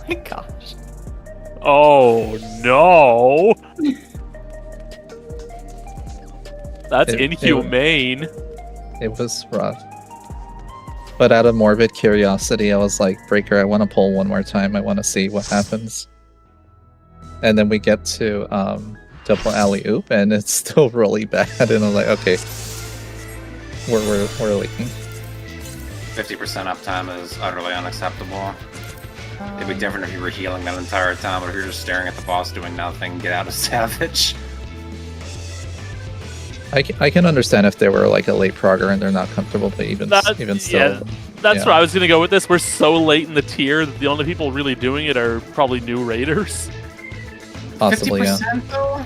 my gosh. Oh no! That's inhumane. It was rough. But out of morbid curiosity, I was like, Breaker, I want to pull one more time. I want to see what happens. And then we get to double alley-oop, and it's still really bad. And I'm like, okay, we're leaking. 50% uptime is utterly unacceptable. It'd be different if you were healing that entire time, but if you're just staring at the boss doing nothing, get out of Savage. I can understand if they were like a late progger and they're not comfortable, but even still. That's where I was gonna go with this. We're so late in the tier that the only people really doing it are probably new raiders. Possibly, 50% yeah. though?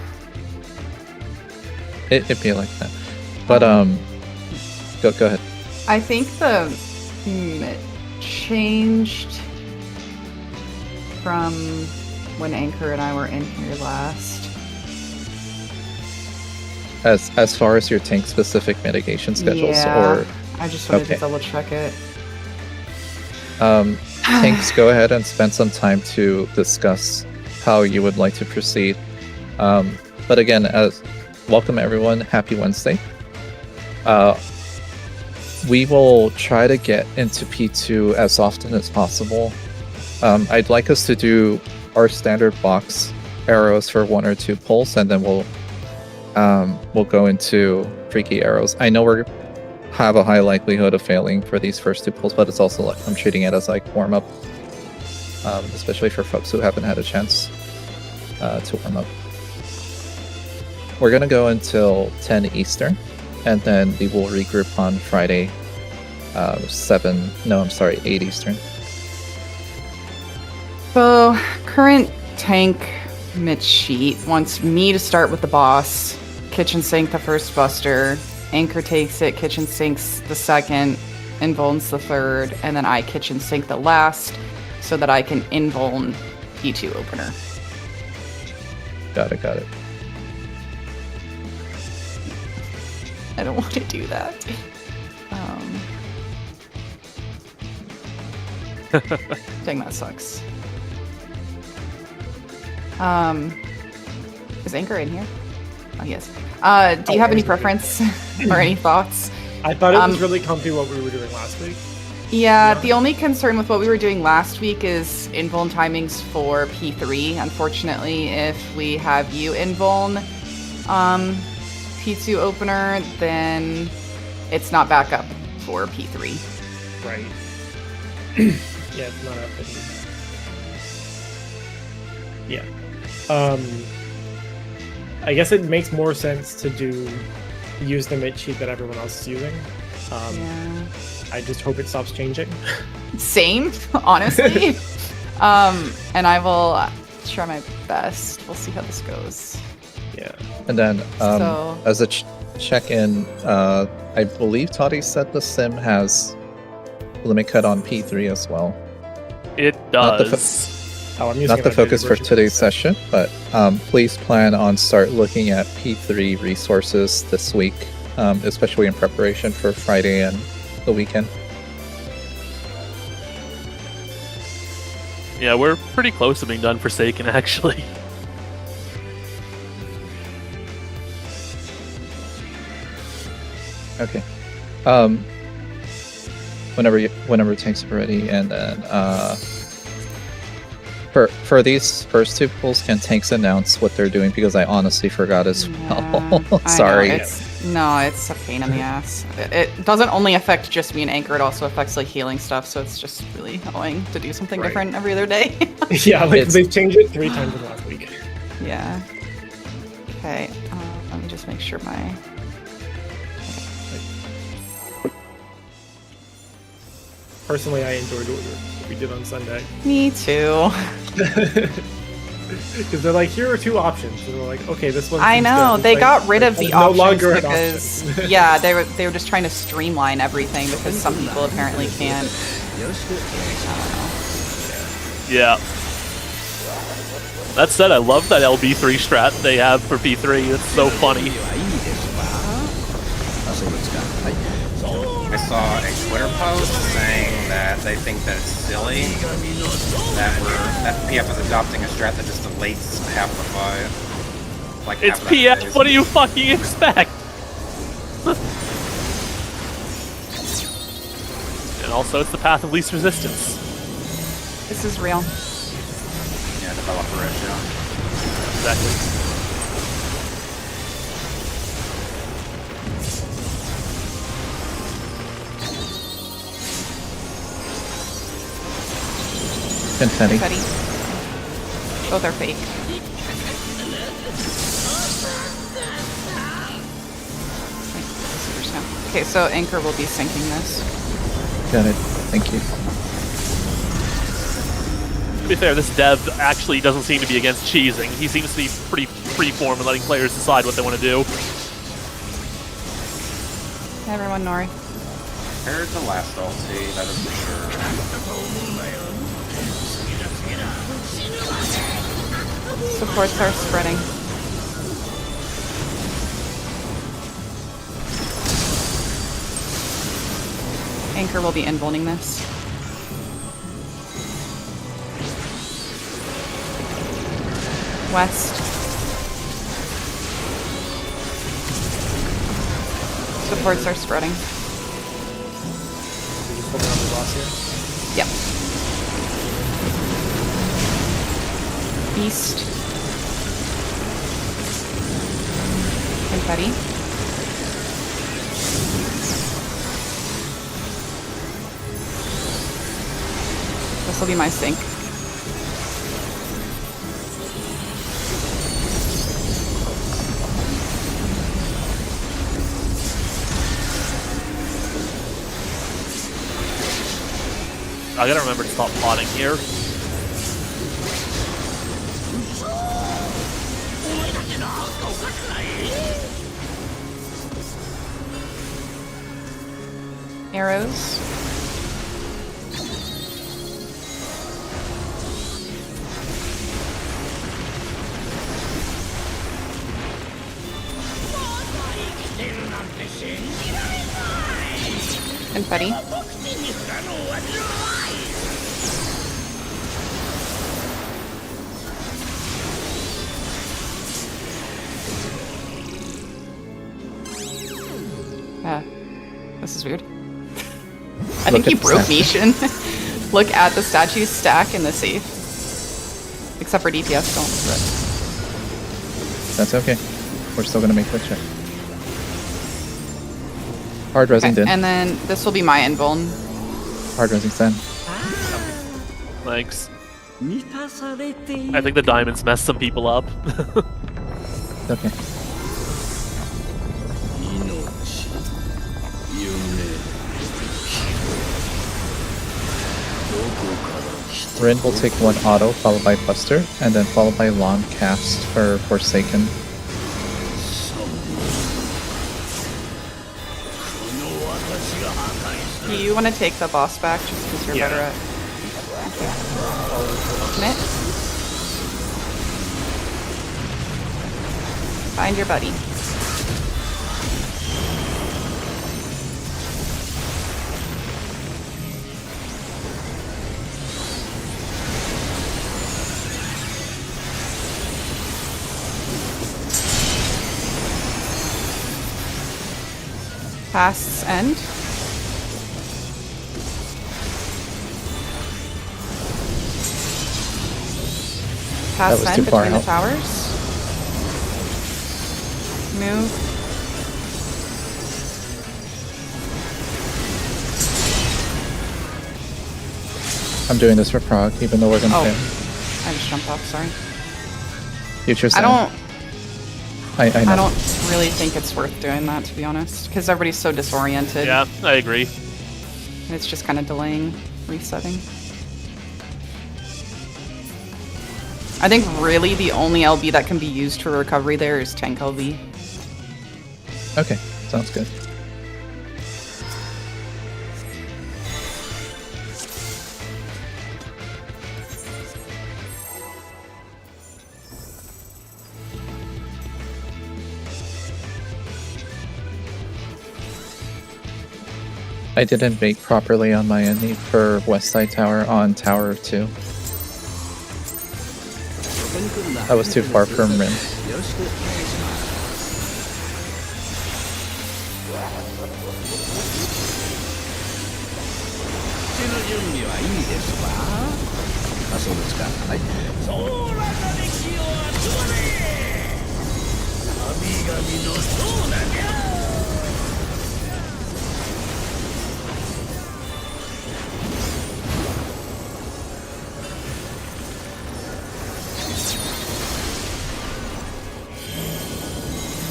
It'd be like that. But go ahead. I think the changed from when Anchor and I were in here last. As far as your tank specific mitigation schedules, or I just wanted to double check it. Tanks, go ahead and spend some time to discuss how you would like to proceed. But again, welcome everyone. Happy Wednesday. We will try to get into P2 as often as possible. I'd like us to do our standard box arrows for 1 or 2 pulls, and then we'll go into freaky arrows. I know we have a high likelihood of failing for these first 2 pulls, but it's also like I'm treating it as like warm up, especially for folks who haven't had a chance to warm up. We're gonna go until 10 Eastern, and then we will regroup on Friday, 8 Eastern. So, current tank mid sheet wants me to start with the boss, kitchen sink the first buster, Anchor takes it, kitchen sinks the second, invulns the third, and then I kitchen sink the last so that I can invuln P2 opener. Got it. I don't want to do that. Dang, that sucks. Is Anchor in here? Oh, yes. Do you have any preference or any thoughts? I thought it was really comfy what we were doing last week. Yeah, the only concern with what we were doing last week is invuln timings for P3. Unfortunately, if we have you invuln P2 opener, then it's not back up for P3. Right. Yeah, it's not up. Yeah. I guess it makes more sense to use the mid sheet that everyone else is using. Yeah. I just hope it stops changing. Same, honestly. And I will try my best. We'll see how this goes. Yeah. And then as a check-in, I believe Toddy said the sim has limit cut on P3 as well. It does. Not the focus for today's session, but please plan on start looking at P3 resources this week, especially in preparation for Friday and the weekend. Yeah, we're pretty close to being done Forsaken, actually. Okay. Whenever tanks are ready, and then for these first 2 pulls, can tanks announce what they're doing, because I honestly forgot as well. Sorry. It's a pain in the ass. It doesn't only affect just me and Anchor, it also affects like healing stuff, so it's just really annoying to do something different every other day. Yeah, like they've changed it 3 times in the last week. Yeah. Okay, let me just make sure my... Personally, I enjoyed what we did on Sunday. Me too. Because they're like, here are 2 options, and we're like, okay, this one. I know they got rid of the options no longer because an option. yeah, they were just trying to streamline everything because some people apparently can't. Yeah. That said, I love that LB3 strat they have for P3. It's so funny. I saw a Twitter post saying that they think that it's silly that PF is adopting a strat that just delates half the fight. Like It's half of that PF. phase. What do you fucking expect? And also, it's the path of least resistance. This is real. Yeah, developer issue. Exactly. Confetti. Confetti. Both are fake. Super snow. Okay, so Anchor will be sinking this. Got it. Thank you. To be fair, this dev actually doesn't seem to be against cheesing. He seems to be pretty freeform and letting players decide what they want to do. Everyone north. Heard the last ulti, that is for sure. Supports are spreading. Anchor will be invulning this. West. Supports are spreading. We're just holding on the boss here. Yep. East. Confetti. This will be my sink. I gotta remember to stop plotting here. Arrows. Confetti. This is weird. I think Look he at the broke statue. Nishin. Look at the statue stack in the safe. Except for DPS, don't. That's okay. We're still gonna make quick check. Hard resing Okay, did. and then this will be my invuln. Hard resing stand. Thanks. I think the diamonds messed some people up. It's okay. Rin will take one auto, followed by Buster, and then followed by long cast for Forsaken. Do you want to take the boss back just because you're Yeah. better at Commit? Find your buddy. Past's end. Past's was end too far between the out. towers. Move. I'm doing this for Prog, even though we're gonna Oh. fail. I just jumped off, sorry. Future I Sam. don't I know. I don't really think it's worth doing that, to be honest, because everybody's so disoriented. Yeah, I agree. And it's just kind of delaying resetting. I think really the only LB that can be used for recovery there is tank LB. Okay, sounds good. I didn't bake properly on my end for West Side Tower on Tower 2. That was too far from Rin.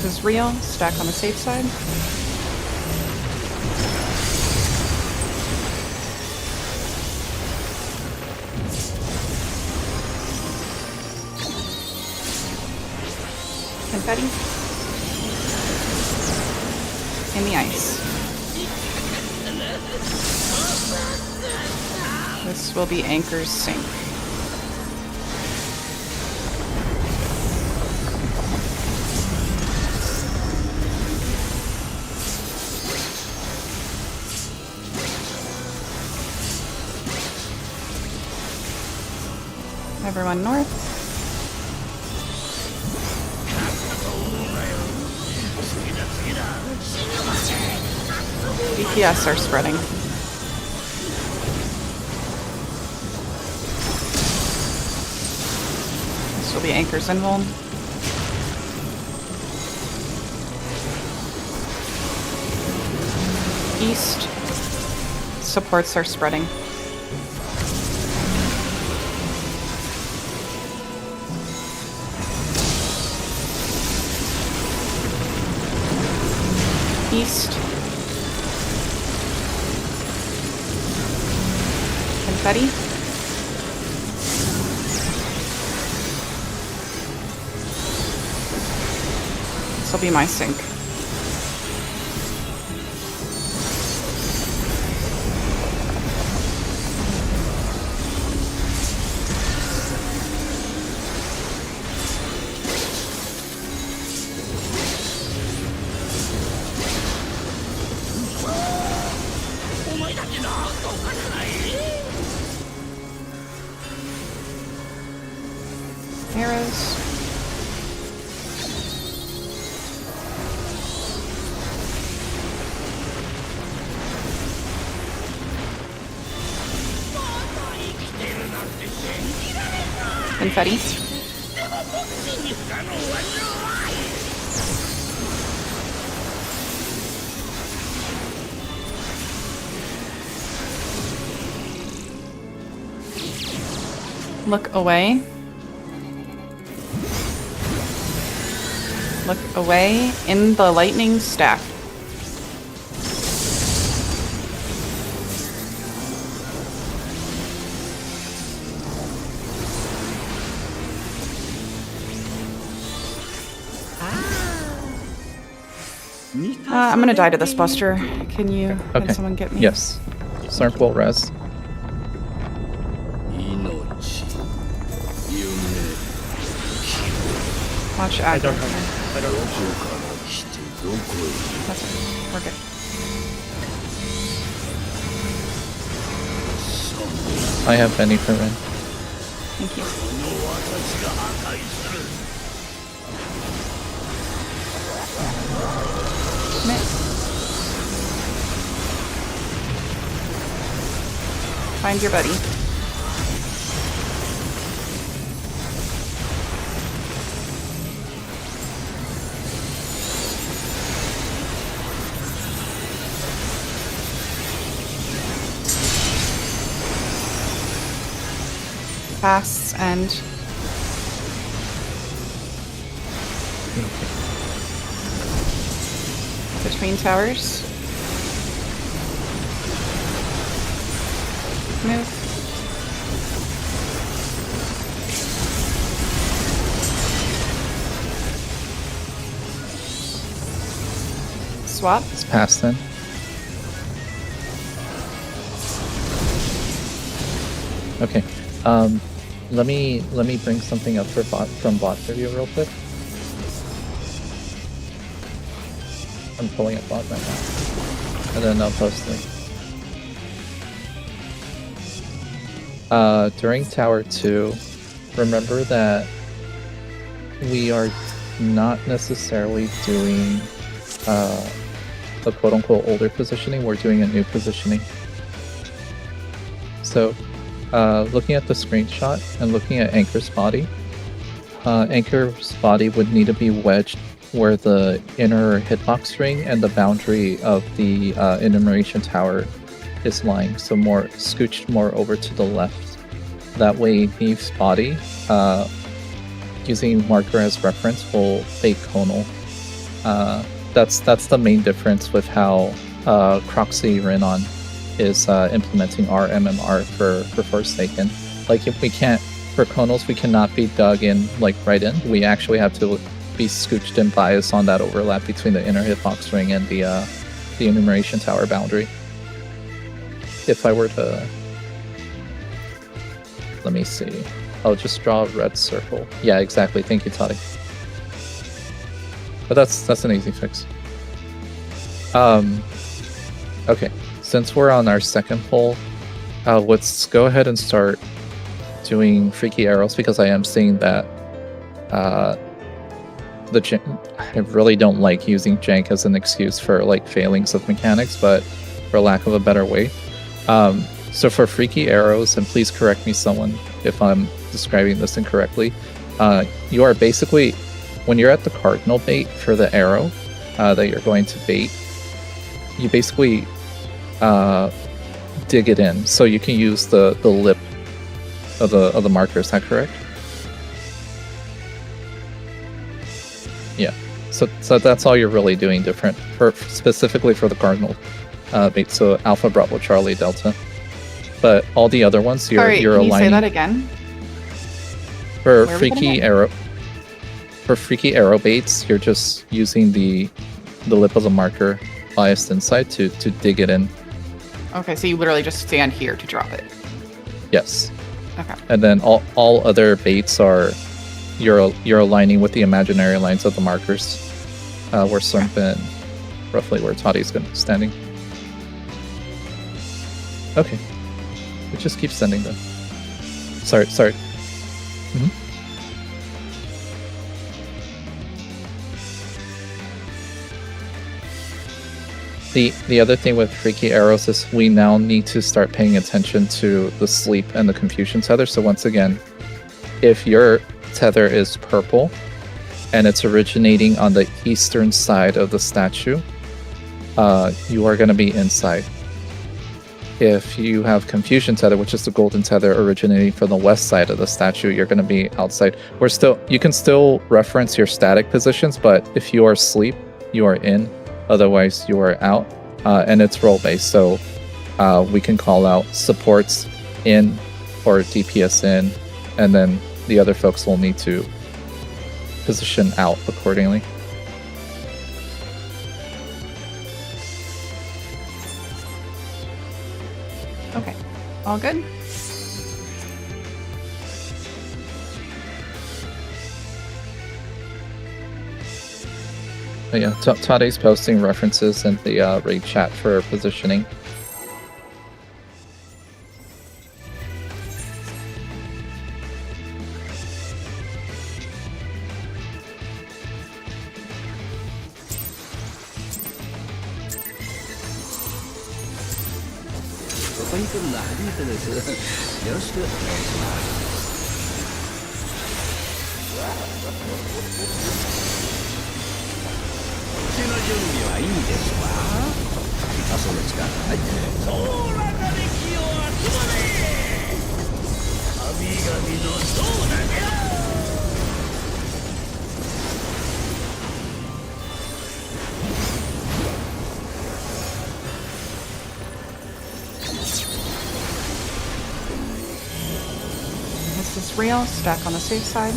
This is real. Stack on the safe side. Confetti. In the ice. This will be Anchor's sink. Everyone north. DPS are spreading. This will be Anchor's invuln. East. Supports are spreading. East. Confetti. This will be my sink. Arrows. Confetti. Look away. Look away in the lightning stack. I'm gonna die to this buster. Can you? Okay. Can someone get me? Yes. Snark will res. Watch I aggro. don't have. I don't know. That's it. We're good. I have Benny for Rin. Thank you. Commit. Find your buddy. Pass and between towers. Move. Swap. It's past then. Okay. Let me bring something up for bot from bot for you real quick. I'm pulling up bot right now, and then I'll post link. During Tower 2, remember that we are not necessarily doing a quote-unquote older positioning. We're doing a new positioning. So, looking at the screenshot and looking at Anchor's body, Anchor's body would need to be wedged where the inner hitbox ring and the boundary of the enumeration tower is lying. So more scooched more over to the left. That way, Neve's body, using marker as reference, will bait conal. That's the main difference with how Croxy Renon is implementing our MMR for Forsaken. Like, if we can't, for conals, we cannot be dug in, like, right in. We actually have to be scooched and biased on that overlap between the inner hitbox ring and the enumeration tower boundary. If I were to... Let me see. I'll just draw a red circle. Yeah, exactly. Thank you, Toddy. But that's an easy fix. Okay. Since we're on our second poll, let's go ahead and start doing freaky arrows, because I am seeing that I really don't like using jank as an excuse for like failings of mechanics, but for lack of a better way. So for freaky arrows, and please correct me someone if I'm describing this incorrectly, you are basically, when you're at the cardinal bait for the arrow that you're going to bait, you basically dig it in, so you can use the lip of the marker. Is that correct? Yeah. So that's all you're really doing different, specifically for the cardinal bait. So Alpha, Bravo, Charlie, Delta. But all the other ones, you're Sorry, aligning. can you say that again? For freaky arrow baits, you're just using the lip of the marker biased inside to dig it in. Okay, so you literally just stand here to drop it. Yes. Okay. And then all other baits are you're aligning with the imaginary lines of the markers, where Serpent, roughly where Toddy's going to be standing. Okay. We just keep sending them. Sorry. Mm-hmm. The other thing with freaky arrows is we now need to start paying attention to the sleep and the confusion tether. So once again, if your tether is purple and it's originating on the eastern side of the statue, you are going to be inside. If you have confusion tether, which is the golden tether originating from the west side of the statue, you're going to be outside. You can still reference your static positions, but if you are asleep, you are in. Otherwise, you are out, and it's role-based, so we can call out supports in or DPS in, and then the other folks will need to position out accordingly. Okay. All good? But yeah, Tade's posting references in the raid chat for positioning. This is real. Stack on the safe side.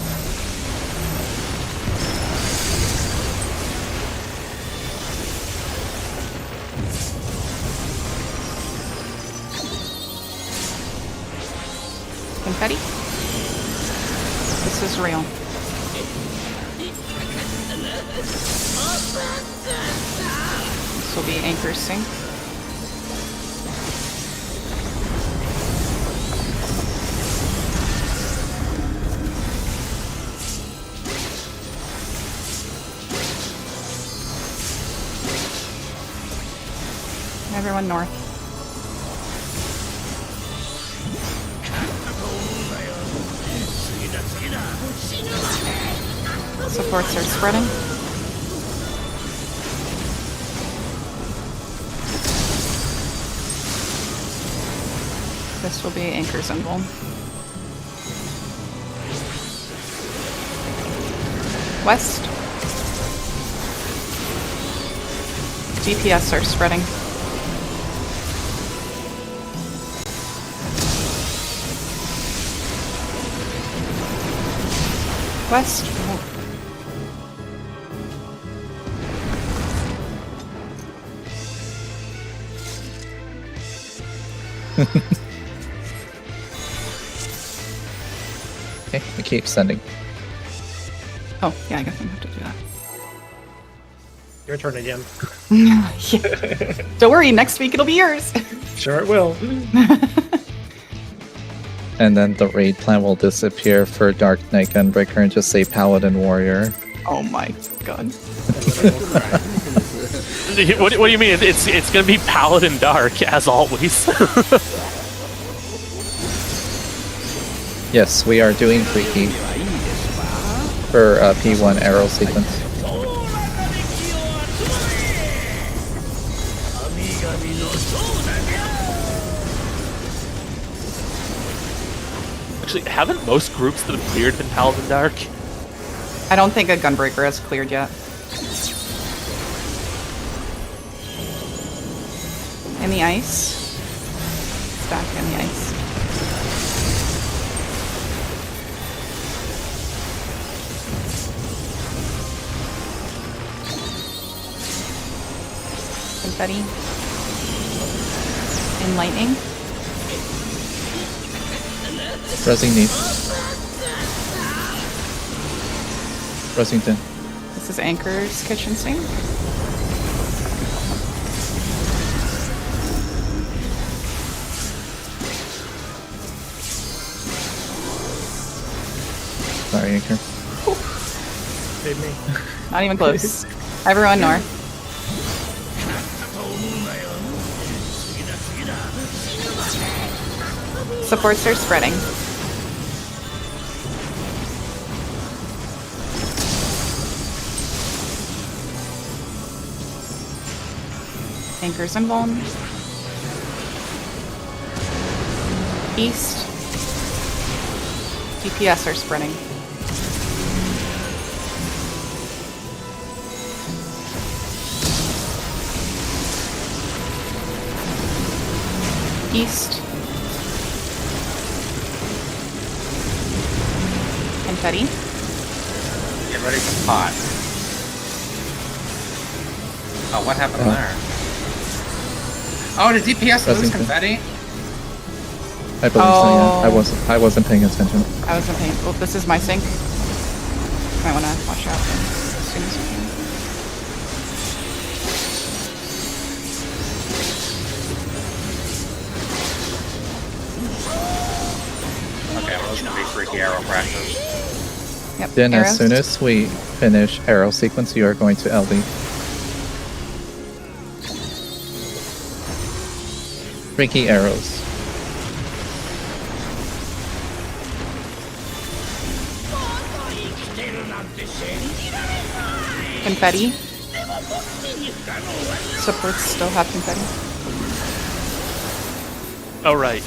Confetti. This is real. This will be Anchor Sync. Everyone north. Supports are spreading. This will be anchor symbol. West. DPS are spreading. West. Okay, we keep sending. Oh, yeah, I guess I'm gonna have to do that. Your turn again. Yeah. Don't worry, next week it'll be yours. Sure it will. And then the raid plan will disappear for Dark Knight Gunbreaker and just say Paladin Warrior. Oh my god. What do you mean? It's gonna be Paladin Dark as always. Yes, we are doing Freaky for P1 arrow sequence. Actually, haven't most groups that have cleared been Paladin Dark? I don't think a Gunbreaker has cleared yet. In the ice. Stack in the ice. Confetti. In lightning. Resing need. Resington. This is Anchor's kitchen sink. Sorry, Anchor. Save me. Not even close. Everyone north. Supports are spreading. Anchors and Vuln. East. DPS are spreading. East. Confetti. Get ready for pot. Oh, what happened there? Oh, did DPS lose Resington. confetti? I believe so, yeah. I wasn't paying attention. I wasn't paying. Oh, this is my sink. Might want to watch out as soon as you can. Okay, I'm looking to be freaky arrow practice. Yep. Then arrows. as soon as we finish arrow sequence, you are going to LD. Freaky arrows. Confetti. Supports still have confetti. Oh, right.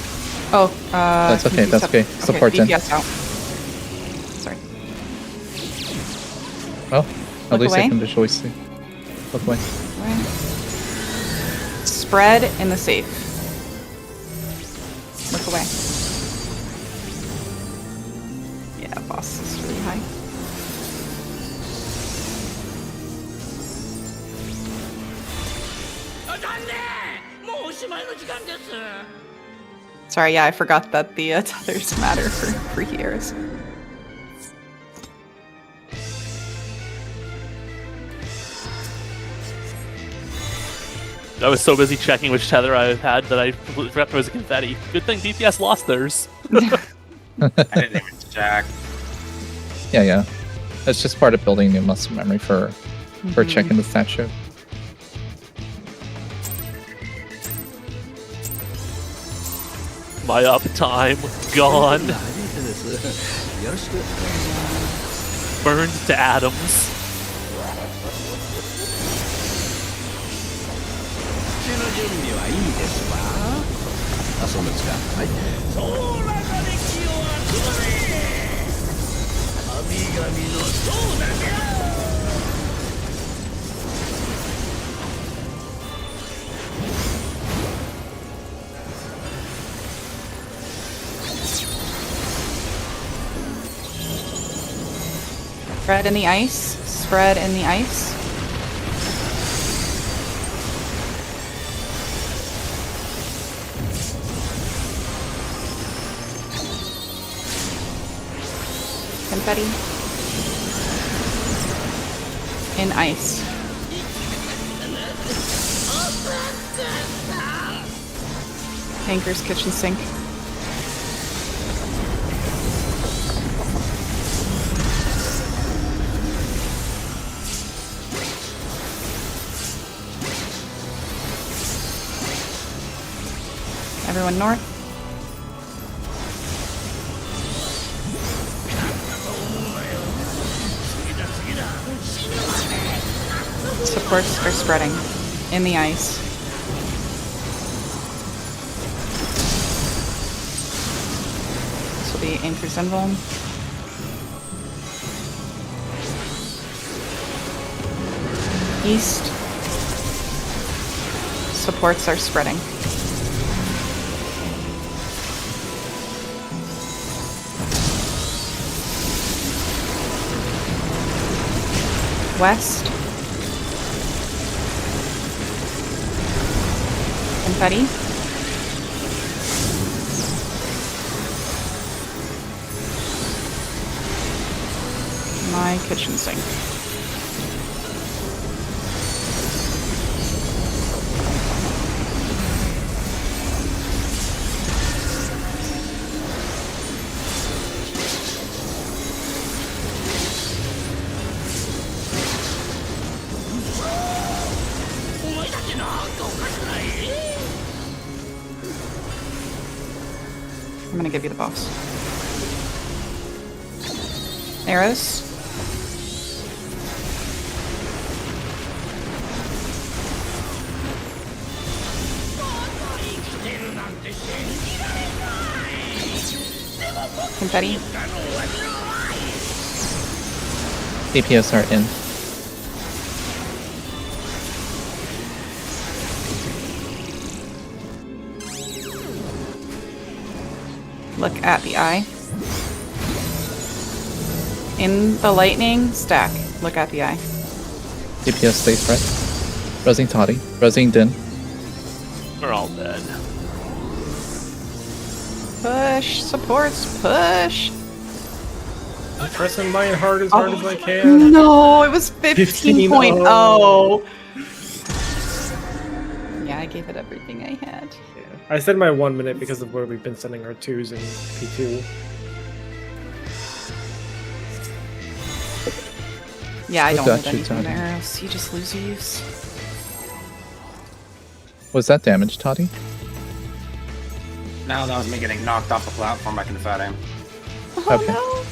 Oh, That's okay, that's okay. Supports in. DPS out. Sorry. Oh, at Look least away. I can visually see. Look away. Away. Spread in the safe. Look away. Yeah, boss is really high. Sorry, yeah, I forgot that the tethers matter for freaky arrows. I was so busy checking which tether I had that I completely forgot there was a confetti. Good thing DPS lost theirs. I didn't even check. Yeah. That's just part of building new muscle memory for checking the stat sheet. My uptime gone. Burned to atoms. Spread in the ice. Spread in the ice. Confetti. In ice. Anchor's kitchen sink. Everyone north. Supports are spreading in the ice. This will be Anchor's Invuln. East. Supports are spreading. West. Confetti. My kitchen sink. I'm gonna give you the boss. Arrows. Confetti. APS are in. Look at the eye. In the lightning, stack. Look at the eye. APS stays right. Rezzing Toddy. Rezzing Din. We're all dead. Push. Supports. Push. I'm pressing mine hard as I can. No, it was 15.0. 15.0. Yeah, I gave it everything I had. I said my 1 minute because of where we've been sending our 2s in P2. Yeah, I What don't got need you, any from Toddy? arrows. You just lose your use. Was that damage, Toddy? Now that was me getting knocked off the platform by confetti. Oh Okay. no!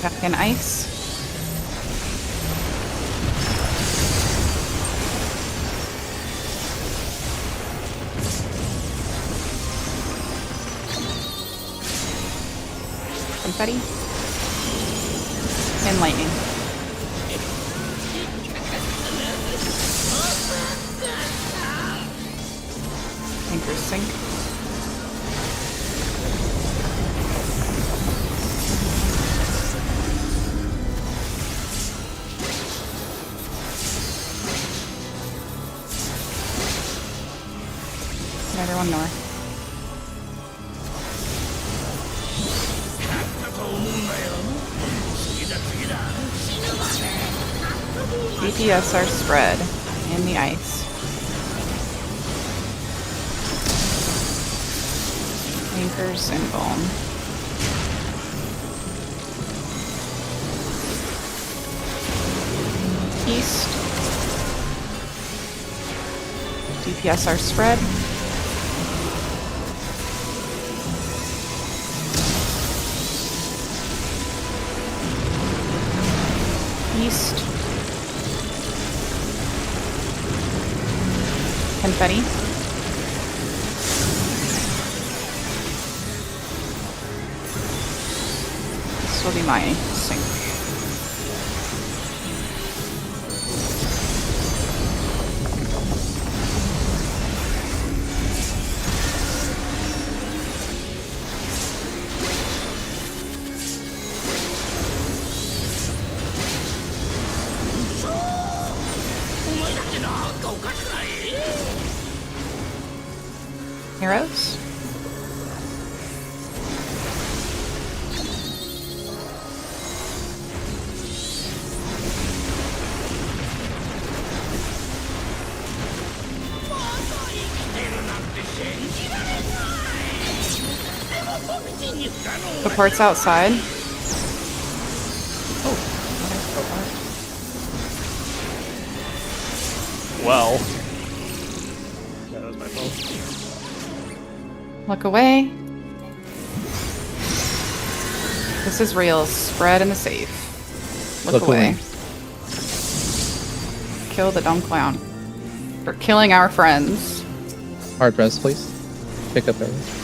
Back in ice. Confetti. And lightning. Anchor sink. Everyone north. DPS are spread in the ice. Anchors and bone. East. DPS are spread. East. Confetti. This will be my sink. Heroes. Supports outside. Oh. Well, That was my fault. Look away. This is real. Spread in the safe. Look away. Kill the dumb clown. For killing our friends. Hard res, please. Pick up arrows.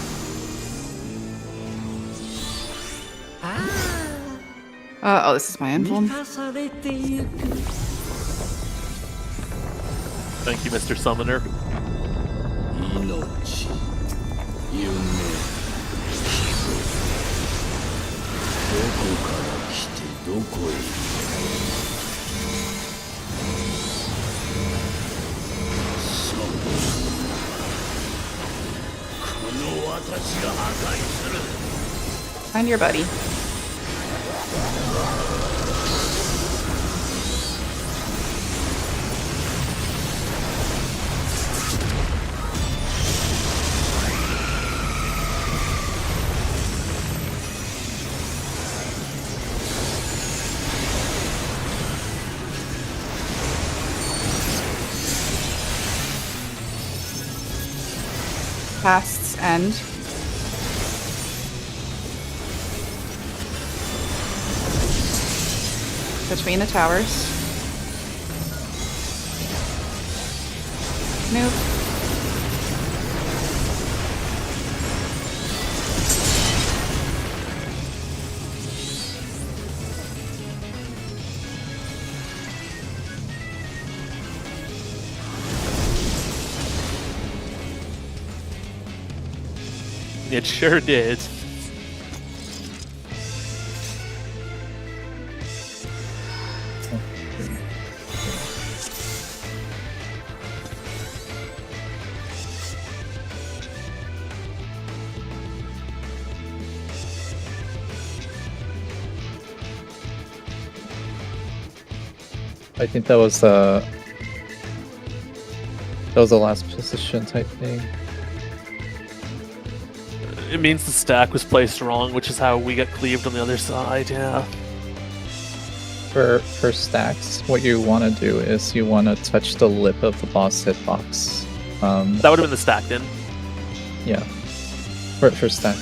Oh, this is my emblem. thank you, Mr. Summoner. 命夢どこから来てどこへ行くそうこの私が破壊する Find your buddy. Past's end. Between the towers. Nope. It sure did. I think that was the last position type thing. It means the stack was placed wrong, which is how we got cleaved on the other side, yeah. For stacks, what you want to do is you want to touch the lip of the boss hitbox. That would have been the stack then. Yeah. For stack.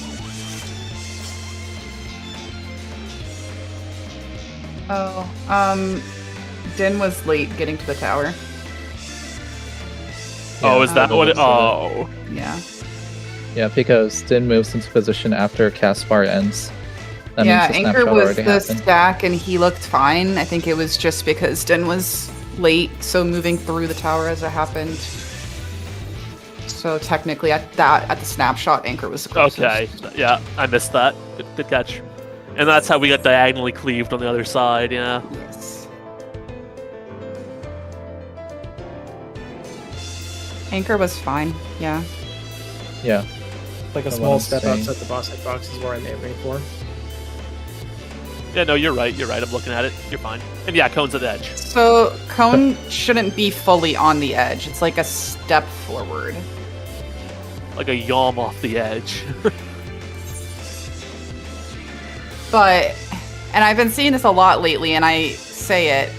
Oh, Din was late getting to the tower. Oh, is that what it... Oh. Oh. Yeah. Yeah, because Din moves into position after cast bar ends. That Yeah, means the Anchor snapshot was already the happened. stack and he looked fine. I think it was just because Din was late, so moving through the tower as it happened. So technically at the snapshot, Anchor was the closest. Okay, yeah, I missed that. Good catch. And that's how we got diagonally cleaved on the other side, yeah. Yes. Anchor was fine, yeah. Yeah. Like a what small I'm step saying. outside the boss hitbox is where I'm aiming for. Yeah, no, you're right. You're right. I'm looking at it. You're fine. And yeah, cone's at the edge. So cone shouldn't be fully on the edge. It's like a step forward. Like a yawm off the edge. But, and I've been seeing this a lot lately, and I say it,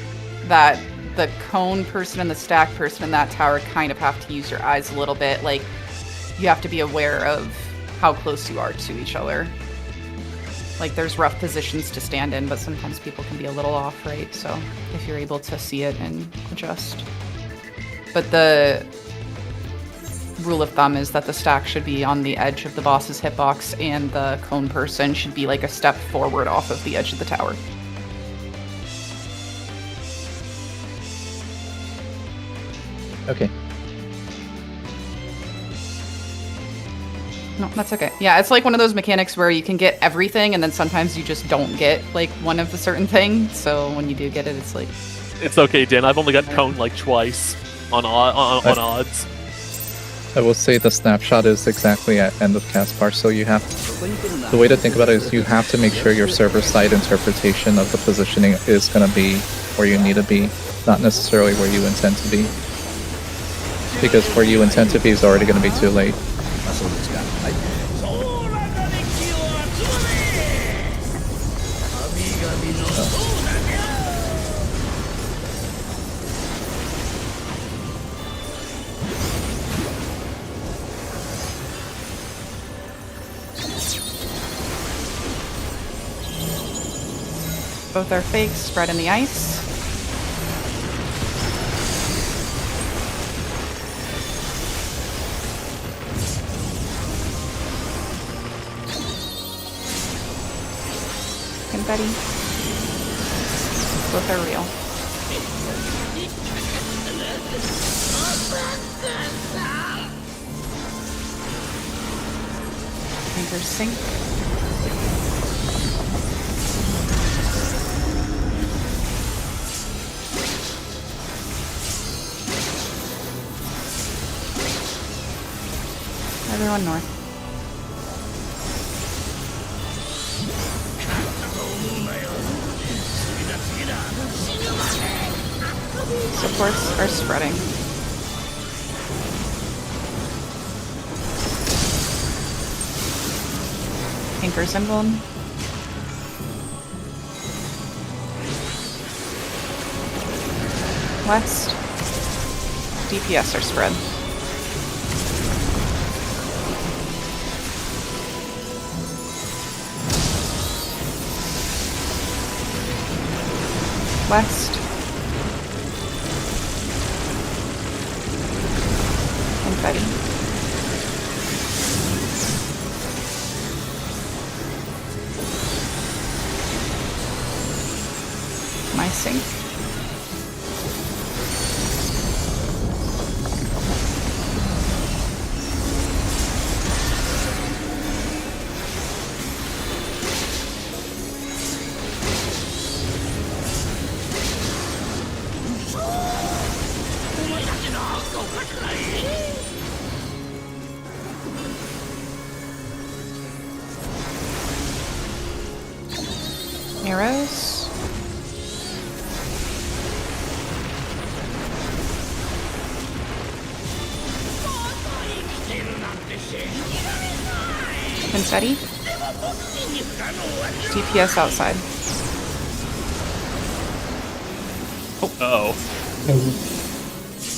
that the cone person and the stack person in that tower kind of have to use your eyes a little bit. Like, you have to be aware of how close you are to each other. Like, there's rough positions to stand in, but sometimes people can be a little off, right? So, if you're able to see it and adjust. But the rule of thumb is that the stack should be on the edge of the boss's hitbox, and the cone person should be like a step forward off of the edge of the tower. Okay. No, that's okay. Yeah, it's like one of those mechanics where you can get everything, and then sometimes you just don't get like one of the certain thing. So when you do get it, it's like It's okay, Dan. I've only got cone like twice on odds. I will say the snapshot is exactly at end of cast bar, so you have the way to think about it is you have to make sure your server side interpretation of the positioning is going to be where you need to be, not necessarily where you intend to be. Because where you intend to be is already going to be too late. あ、そうですか。はい。そうながれ気を集まれ。神々のそうだにゃ。both are fakes, spread in the ice. Confetti. Both are real. Anchor sink. Everyone north. Supports are spreading. Anchor symbol. West. DPS are spread. West. Confetti. My sink. Arrows. Confetti. DPS outside. Uh-oh.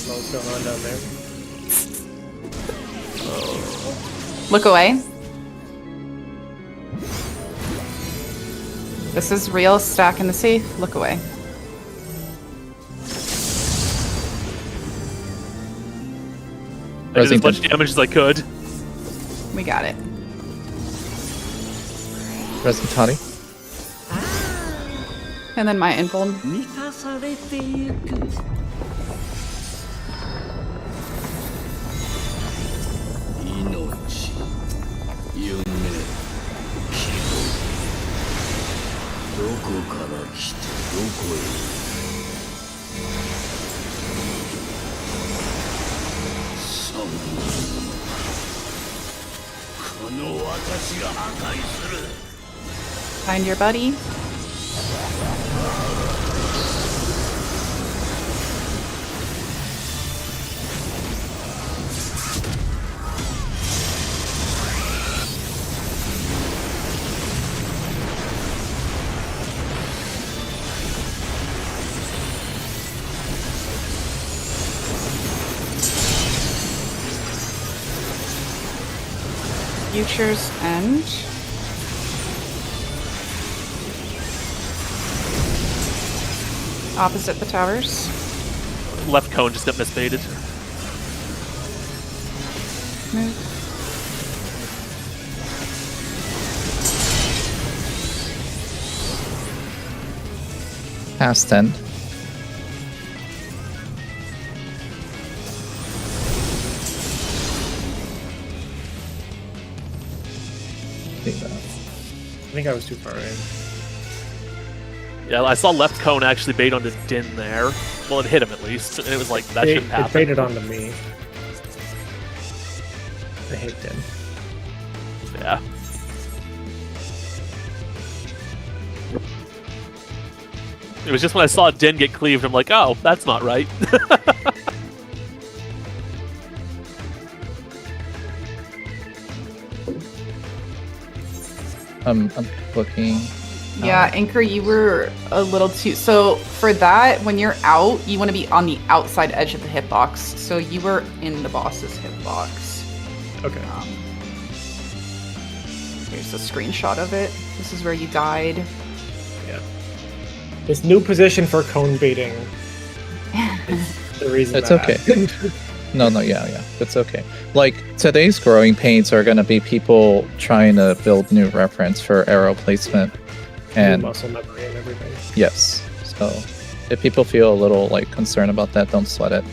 What's going on down there? Look away. This is real. Stack in the safe. Look away. I did as much damage as I could. We got it. Resitati. And then my infold. 満たされてゆく。命、夢、希望。どこから来てどこへ。3私が破壊する Find your buddy. Future's End. Opposite the towers. Left cone just got misbaited. Move. Past 10. I think I was too far in. Yeah, I saw left cone actually bait onto Din there. Well, it hit him at least, and it was like, that shouldn't It happen. faded onto me. I hate Din. Yeah. It was just when I saw Din get cleaved, I'm like, oh, that's not right. I'm looking. Yeah, Anchor, you were a little too. So for that, when you're out, you want to be on the outside edge of the hitbox. So you were in the boss's hitbox. Okay. Here's a screenshot of it. This is where you died. Yeah. This new position for cone baiting is the reason It's that okay. happened. No, yeah. It's okay. Like, today's growing pains are going to be people trying to build new reference for arrow placement. And muscle memory and everything. yes, so if people feel a little, like, concerned about that, don't sweat it.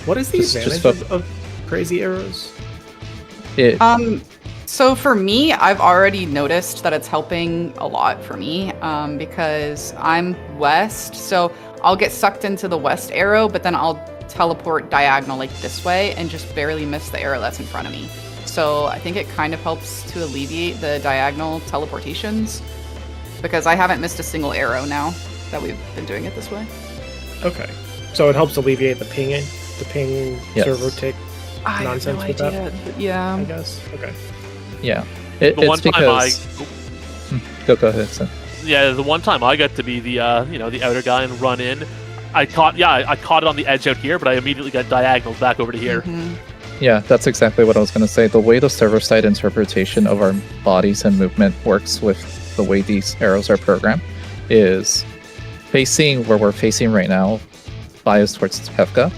What is the Just advantage of crazy arrows? It So for me, I've already noticed that it's helping a lot for me because I'm west. So I'll get sucked into the west arrow, but then I'll teleport diagonal like this way and just barely miss the arrow that's in front of me. So I think it kind of helps to alleviate the diagonal teleportations because I haven't missed a single arrow now that we've been doing it this way. Okay. So it helps alleviate the ping Yes. server tick I have no nonsense with that, idea. Yeah. I guess. Okay. yeah. The It's one time because go ahead, son. Yeah, the one time I got to be the the outer guy and run in, I caught it on the edge out here, but I immediately got diagonaled back over to here. Mhm. Yeah, that's exactly what I was going to say. The way the server-side interpretation of our bodies and movement works with the way these arrows are programmed is facing where we're facing right now, biased towards Kefka.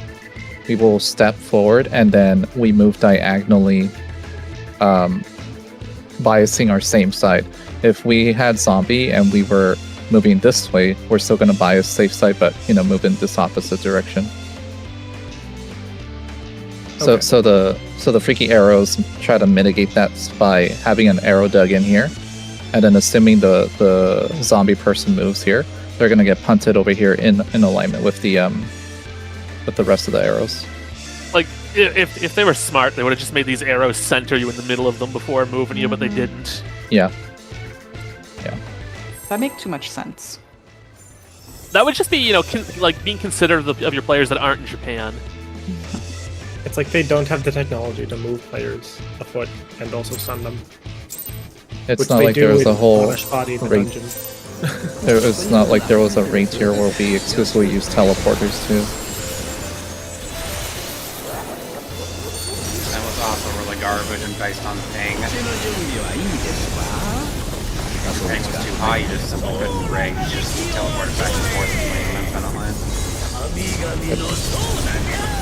We will step forward and then we move diagonally, biasing our same side. If we had zombie and we were moving this way, we're still going to bias safe side, but move in this opposite direction. So Okay. so the freaky arrows try to mitigate that by having an arrow dug in here, and then assuming the zombie person moves here, they're gonna get punted over here in alignment with the rest of the arrows. Like, if they were smart, they would have just made these arrows center you in the middle of them before moving you, but they didn't. Yeah. That makes too much sense. That would just be, being considerate of your players that aren't in Japan. It's like they don't have the technology to move players afoot and also stun them. It's Which not they like do there was a in whole Punish Body the raid. dungeon. It's not like there was a raid tier where we exclusively use teleporters too. That was also really garbage and based on ping. 手の準備はいいですか If ping was too high, you just simply couldn't raid. You just teleported back and forth between them infinitely. 神々のそうだにゃ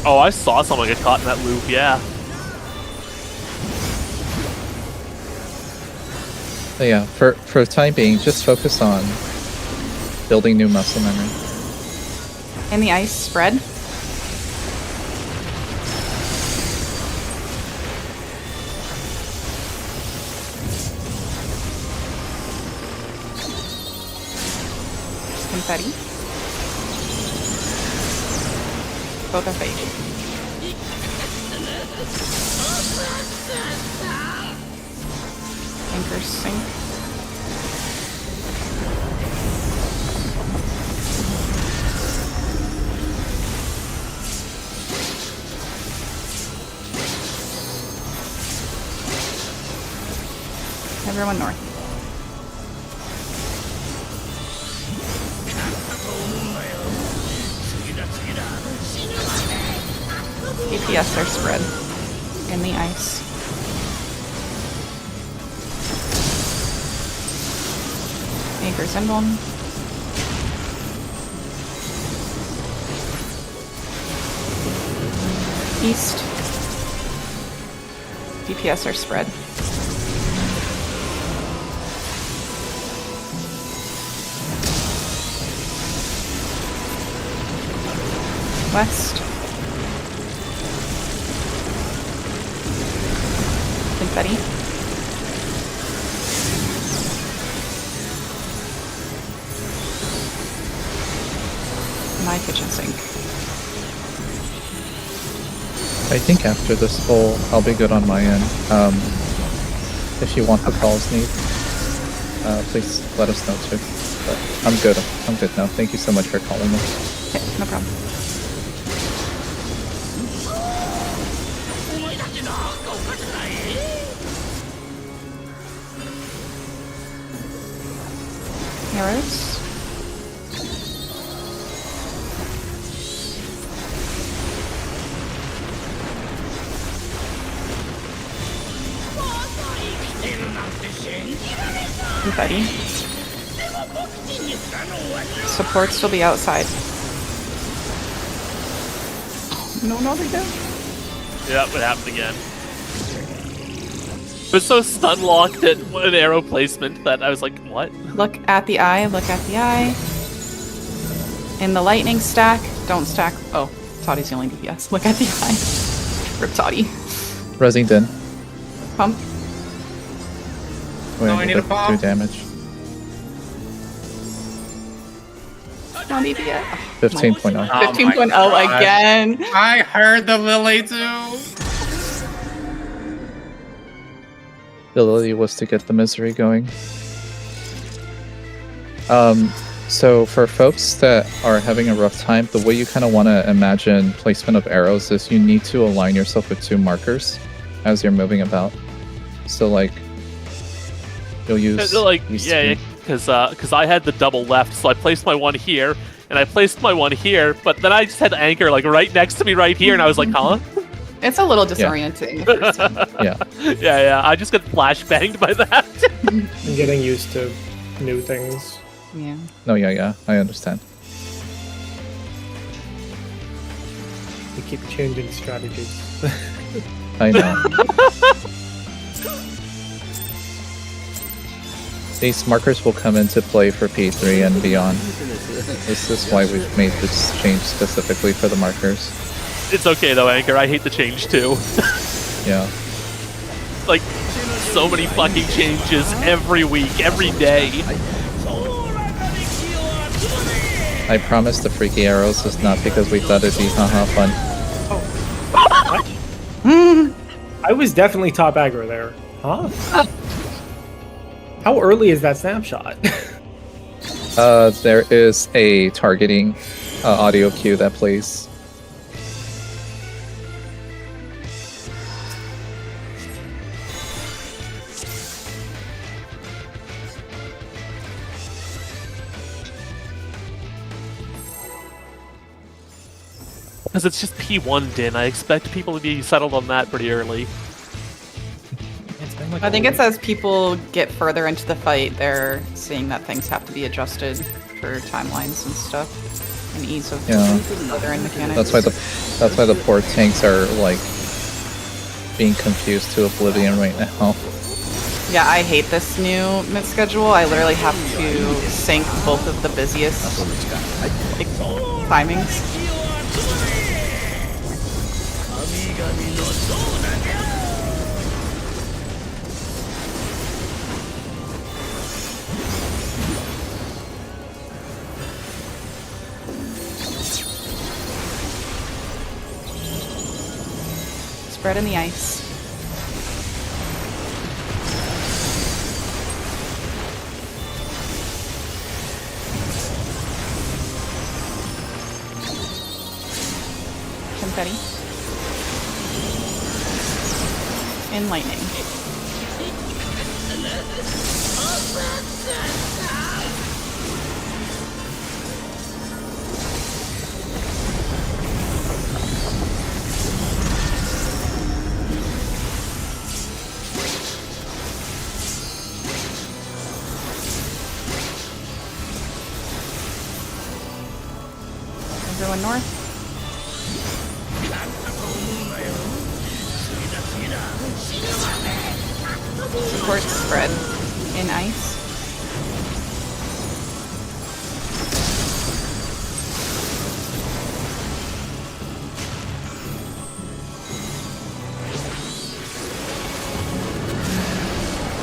Oh, I saw someone get caught in that loop, yeah. But yeah, for the time being, just focus on building new muscle memory. And the ice spread. Confetti. Both are fake. Anchor sync. Everyone north. DPS are spread in the ice. Anchor's emblem. East. DPS are spread. West. Confetti. My kitchen sink. I think after this pull, I'll be good on my end. If you want the calls need, please let us know too. But I'm good. I'm good now. Thank you so much for calling me. Okay, no problem. Arrows. Confetti. Supports will be outside. No, they don't. Yeah, it happened again. I was so stun locked at an arrow placement that I was like, what? Look at the eye, look at the eye. In the lightning stack, don't stack. Oh, Toddy's the only DPS. Look at the eye. Rip Toddy. Resing in. Pump. Wait, No, I need a pop. 2 damage. On DPS. 15.0. 15.0 God. again. I heard the Lily too. The Lily was to get the misery going. So for folks that are having a rough time, the way you kind of want to imagine placement of arrows is you need to align yourself with 2 markers as you're moving about. So like you'll use these yeah, two. because I had the double left, so I placed my one here, and I placed my one here, but then I just had Anchor like right next to me right here, and I was like, huh? It's a little disorienting. The first time. Yeah. Yeah, I just got flashbanged by that. I'm getting used to new things. Yeah. No, yeah, I understand. We keep changing strategies. I know. These markers will come into play for P3 and beyond. This is why we've made this change specifically for the markers. It's okay though, Anchor. I hate the change too. Yeah. Like, so many fucking changes every week, every day. I promise the freaky arrows is not because we thought it'd be haha fun. I was definitely top aggro there. Huh? How early is that snapshot? There is a targeting audio cue that plays. Because it's just P1 Din. I expect people to be settled on that pretty early. I think it's as people get further into the fight, they're seeing that things have to be adjusted for timelines and stuff, and ease of other mechanics. That's why the poor tanks are like being confused to oblivion right now. Yeah, I hate this new mid schedule. I literally have to sync both of the busiest like, timings. Spread in the ice. Confetti. And lightning. Everyone north. Support spread in ice.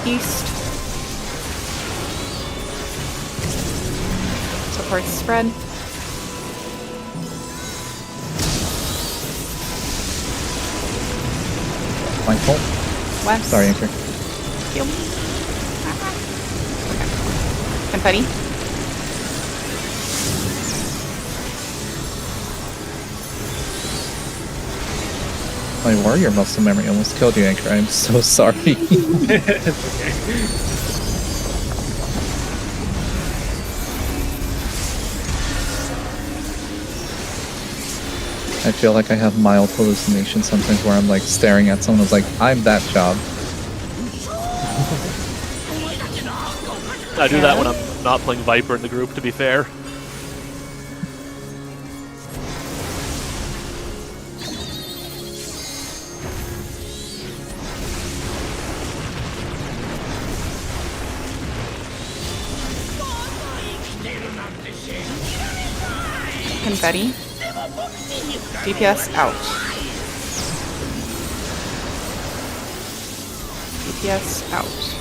East. Support spread. Mindful. West. Sorry, Anchor. Heal. Confetti. My warrior muscle memory almost killed you, Anchor. I'm so sorry. It's okay. I feel like I have mild hallucinations sometimes where I'm like staring at someone who's like, I'm that job. I do that when I'm not playing Viper in the group, to be fair. Confetti. DPS out. DPS out.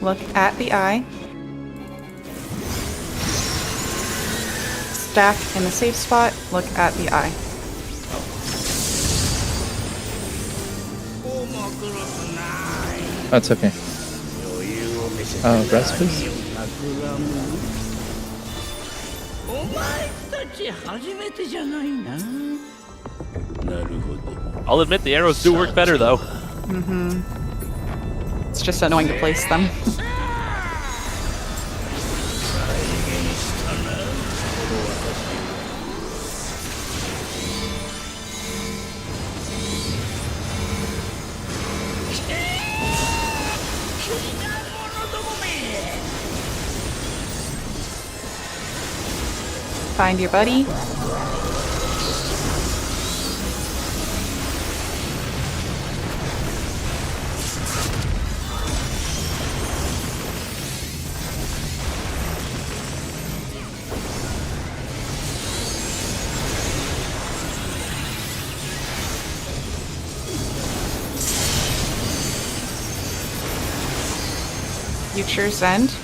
Look at the eye. Stack in the safe spot. Look at the eye. That's okay. Rest, please. I'll admit the arrows do work better, though. It's just annoying to place them. Find your buddy. Future's End.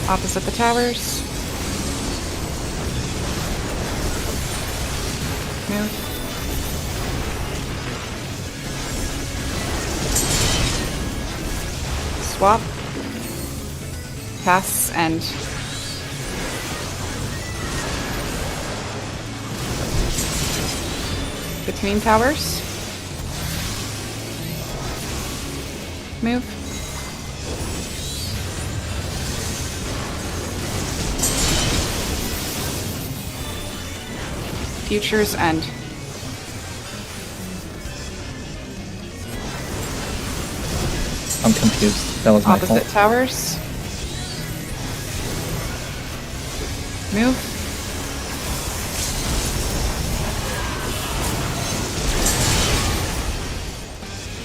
Opposite the towers. Move. Swap. Pass and between towers. Move. Future's End. I'm confused. That was my Opposite fault. towers. Move.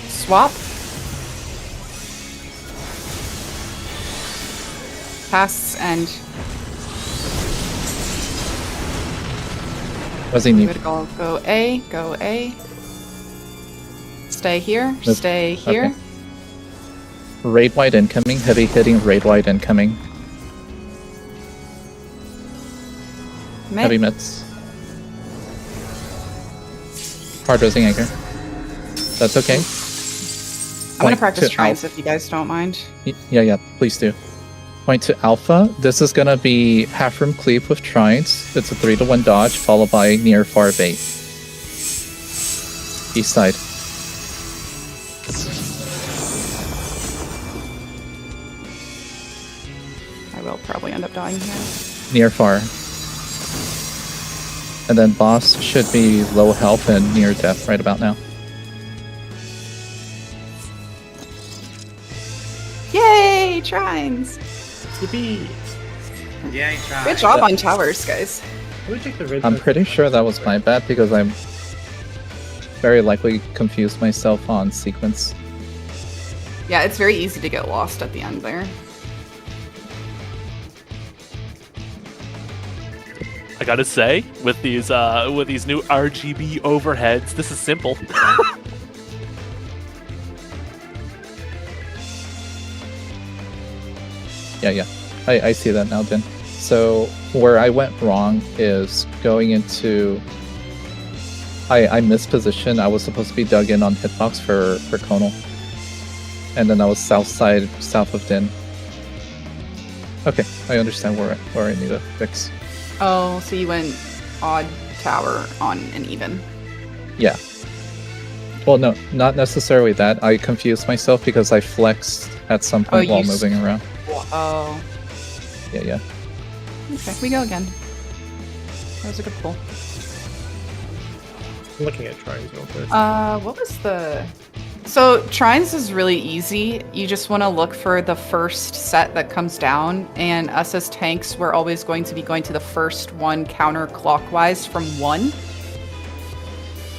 Swap. Pass and What does he need? good. Go A. Go A. Stay here. Move. Stay here. Okay. Raid wide incoming. Heavy hitting raid wide incoming. Mid. Heavy mitts. Hard dosing anchor. That's okay. I'm gonna Point practice to Trines if you guys don't mind. Yeah, please do. Point to Alpha. This is gonna be half room cleave with Trines. It's a 3-to-1 dodge, followed by near far bait. East side. I will probably end up dying here. Near far. And then boss should be low health and near death right about now. Yay, Trines! Yippee! Yeah, you tried. Good job on towers, guys. Let me check the red. I'm pretty sure that was my bad because I'm very likely confused myself on sequence. Yeah, it's very easy to get lost at the end there. I gotta say, with these new RGB overheads, this is simple. Yeah. I see that now, Din. So where I went wrong is going into... I mispositioned. I was supposed to be dug in on hitbox for Conal. And then I was south of Din. Okay, I understand where I need to fix. Oh, so you went odd tower on an even. Yeah. Well, no, not necessarily that. I confused myself because I flexed at some point while moving around. Oh. Yeah. Okay, we go again. That was a good pull. I'm looking at Trines real quick. What was the... So, Trines is really easy. You just want to look for the first set that comes down, and us as tanks, we're always going to be going to the first one counterclockwise from 1.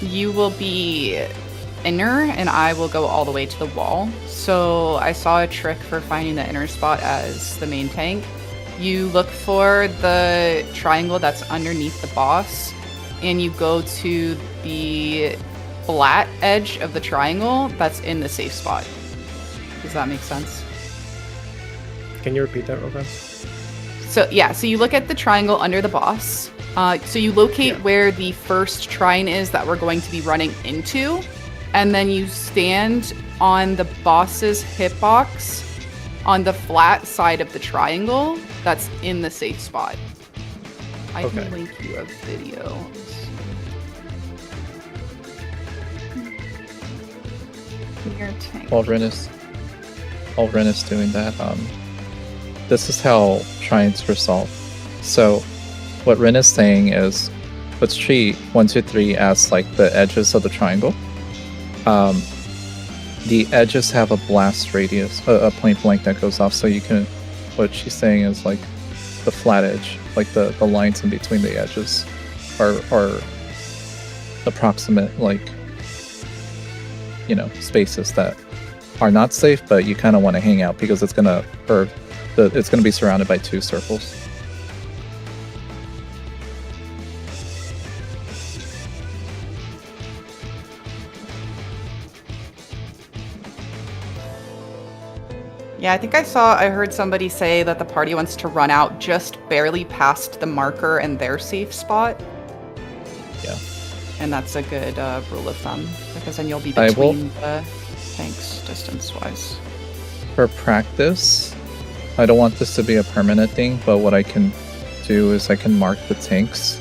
You will be inner, and I will go all the way to the wall. So, I saw a trick for finding the inner spot as the main tank. You look for the triangle that's underneath the boss, and you go to the flat edge of the triangle that's in the safe spot. Does that make sense? Can you repeat that real fast? So yeah, so you look at the triangle under the boss. So you locate where the first trine is that we're going to be running into, and then you stand on the boss's hitbox on the flat side of the triangle that's in the safe spot. I can link you a video. Your tank. While Ren is doing that, this is how trines were solved. So what Ren is saying is, let's treat 1, 2, 3 as like the edges of the triangle. The edges have a blast radius, a point blank that goes off, so you can, what she's saying is like the flat edge, like the lines in between the edges are approximate, like, you know, spaces that are not safe, but you kind of want to hang out because it's gonna be surrounded by 2 circles. Yeah, I heard somebody say that the party wants to run out just barely past the marker and their safe spot. Yeah. And that's a good rule of thumb, because then you'll be between the tanks distance-wise. For practice, I don't want this to be a permanent thing, but what I can do is I can mark the tanks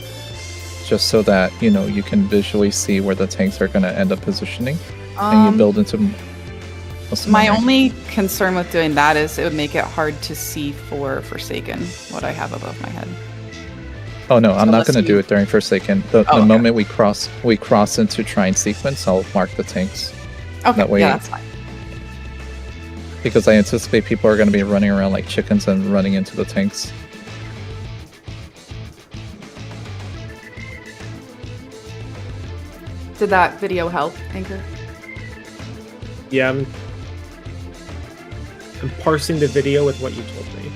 just so that, you know, you can visually see where the tanks are going to end up positioning, and you build into... My only concern with doing that is it would make it hard to see for Forsaken, what I have above my head. Oh no, I'm not going to do it during Forsaken. The moment we cross into Trine sequence, I'll mark the tanks. Okay, that way, yeah, that's fine. Because I anticipate people are going to be running around like chickens and running into the tanks. Did that video help, Anchor? Yeah, I'm parsing the video with what you told me.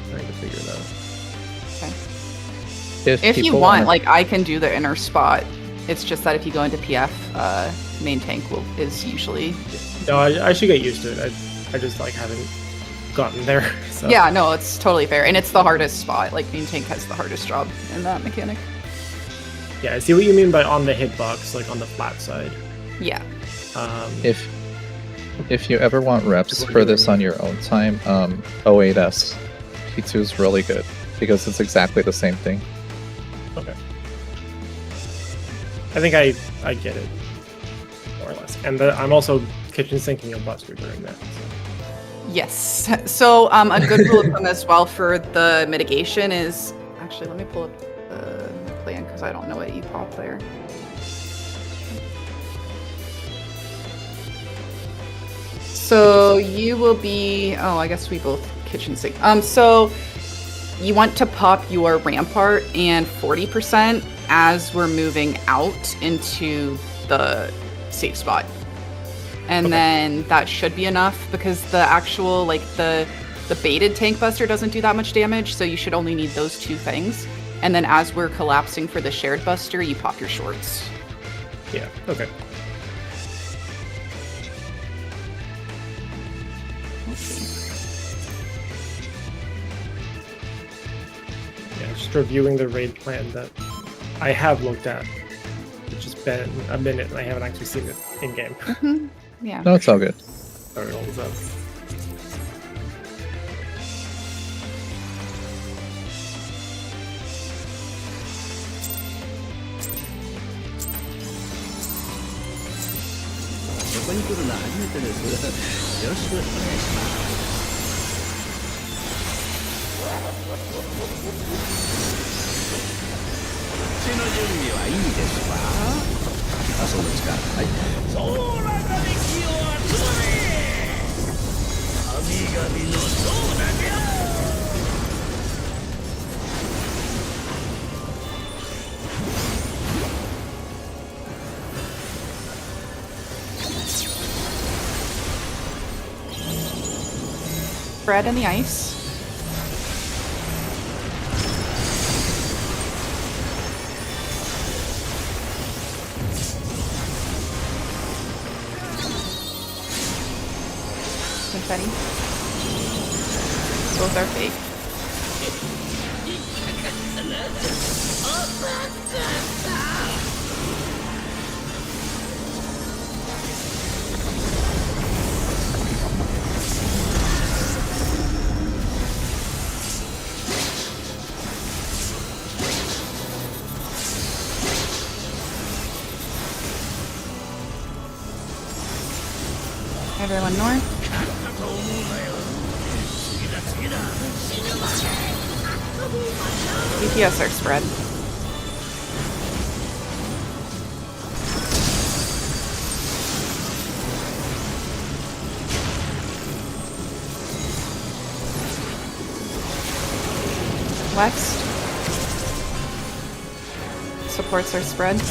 Trying to figure it out. Okay. If you want, like, I can do the inner spot. It's just that if you go into PF, main tank is usually... No, I should get used to it. I just, like, haven't gotten there. So. Yeah, no, it's totally fair. And it's the hardest spot. Like, main tank has the hardest job in that mechanic. Yeah, I see what you mean by on the hitbox, like on the flat side. Yeah. If you ever want reps for this on your own time, 08S P2 is really good because it's exactly the same thing. Okay. I think I get it, more or less. And I'm also kitchen sinking a buster during that. So. Yes. So a good rule of thumb as well for the mitigation is actually let me pull up the plan because I don't know what you pop there. So you will be. Oh, I guess we both kitchen sink. So you want to pop your rampart and 40% as we're moving out into the safe spot. And then that should be enough because the actual, like the baited tank buster doesn't do that much damage, so you should only need those two things. And then as we're collapsing for the shared buster, you pop your shorts. Yeah, okay. Let's see. Yeah, just reviewing the raid plan that I have looked at. It's just been a minute and I haven't actually seen it in game. Mm-hmm. Yeah. No, it's all good. Sorry, hold this up. Bread in the ice. Confetti. Both are fake. Everyone north. DPS are spread. West. Supports are spread.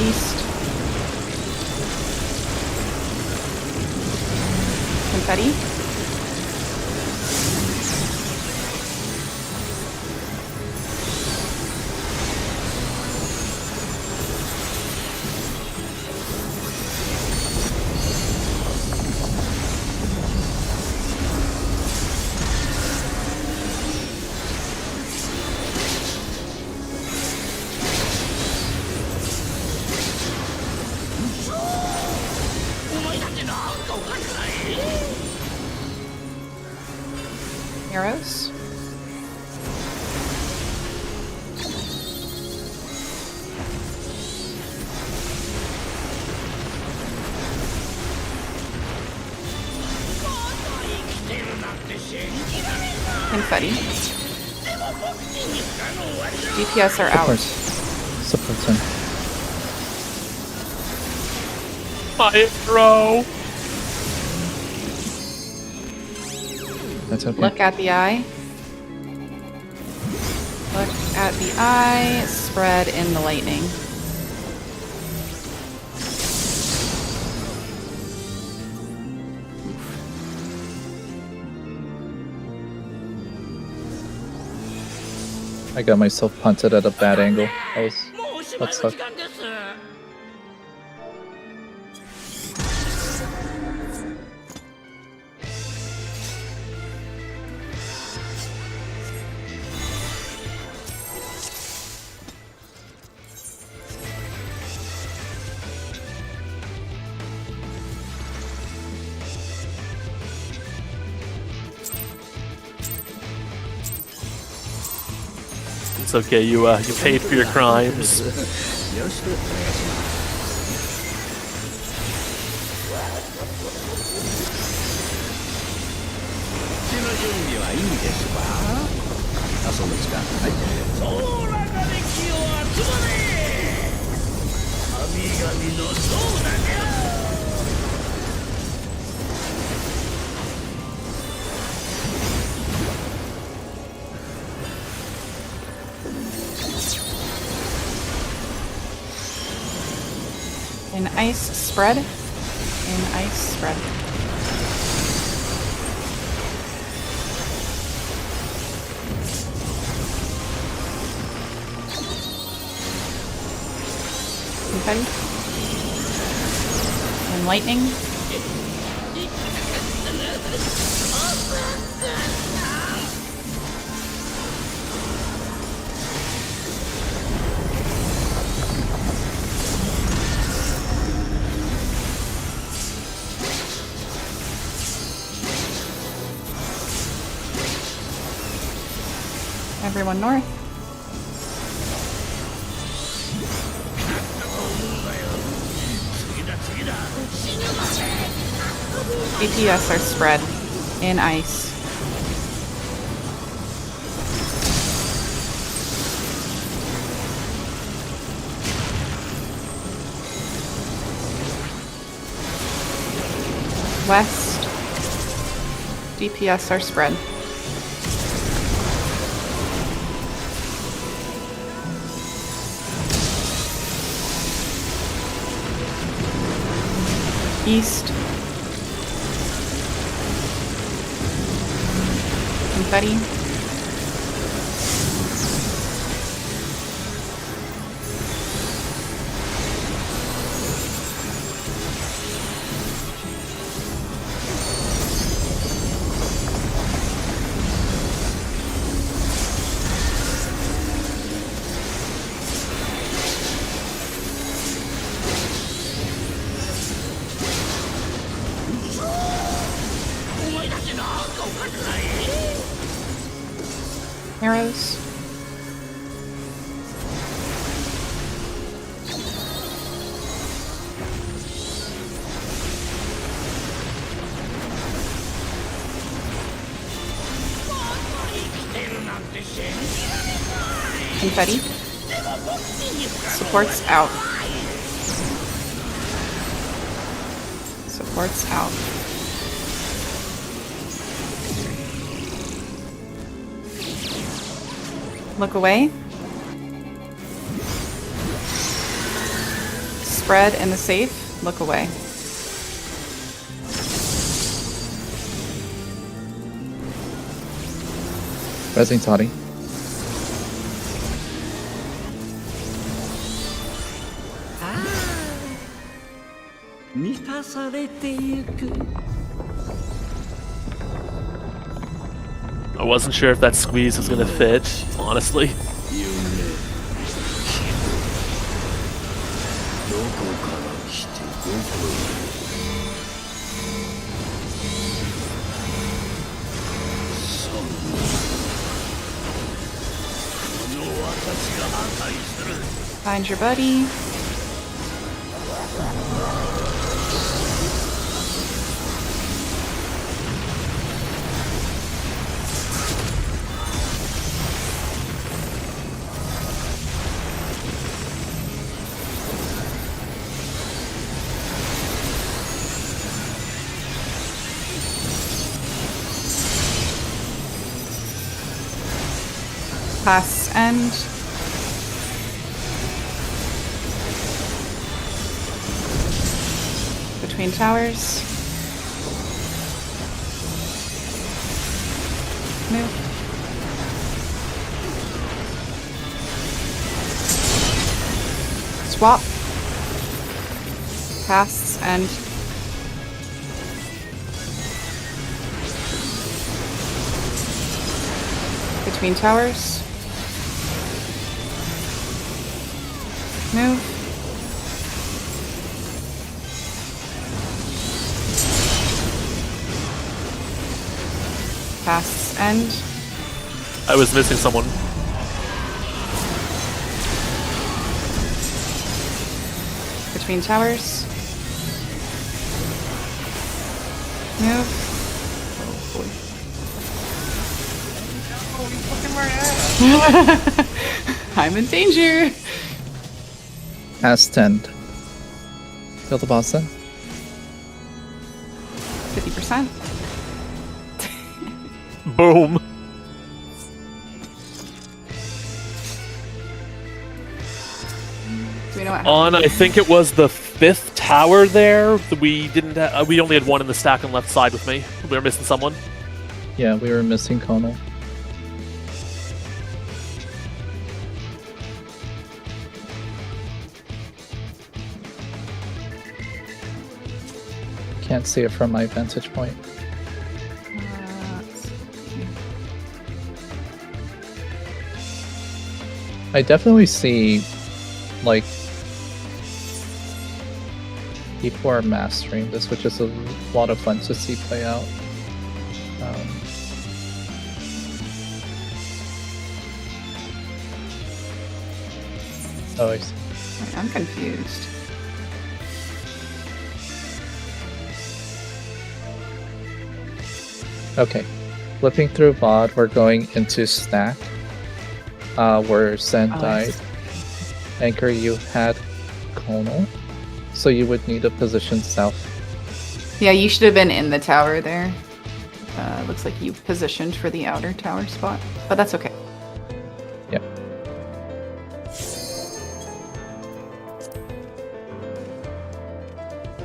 East. Confetti. Arrows. Confetti. DPS are out. Supports in. My arrow. That's okay. Look at the eye. Look at the eye. Spread in the lightning. I got myself punted at a bad angle. That sucked. It's okay. You paid for your crimes. よろしくお願いします 手の準備はいいですか遊ぶ時間はい空がで気を集まれ神々のソーダじゃ An ice spread. An ice spread. Confetti. And lightning. Everyone north. DPS are spread in ice. West. DPS are spread. East. Confetti. Arrows. Confetti. Supports out. Supports out. Look away. Spread in the safe. Look away. Resing Toddy. I wasn't sure if that squeeze was gonna fit, honestly. Find your buddy. Pass end. Between towers. Move. Swap. Pass end. Between towers. Move. Pass end. I was missing someone. Between towers. Move. I'm in danger. Pass 10. Kill the boss then. 50%. Boom. Do we know what On, I think it was the 5th tower there. We didn't. We only had one in the stack on left side with me. We were missing someone. Yeah, we were missing Conal. Can't see it from my vantage point. let's see. I definitely see, like, people are mastering this, which is a lot of fun to see play out. Oh, I see. Wait, I'm confused. Okay, flipping through VOD, we're going into stack. Where Sen Oh, I died. Anchor, you had Conal, so you would need a position south. Yeah, you should have been in the tower there. Looks like you positioned for the outer tower spot, but that's okay. Yep.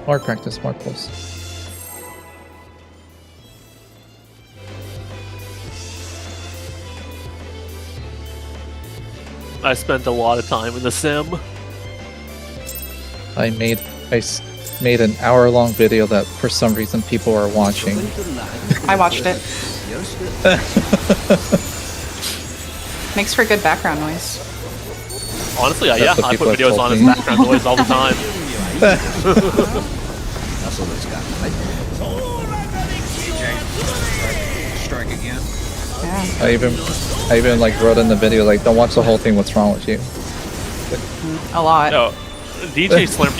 More practice, more pulse. I spent a lot of time in the sim. I made an hour-long video that for some reason people are watching. I watched it. Makes for good background noise. Honestly, That's yeah, what I put people have videos told on as me. background noise all the time. 遊ぶ時間はい Strike again. Yeah. I even like wrote in the video like, don't watch the whole thing. What's wrong with you? A lot. No, DJ Slurm,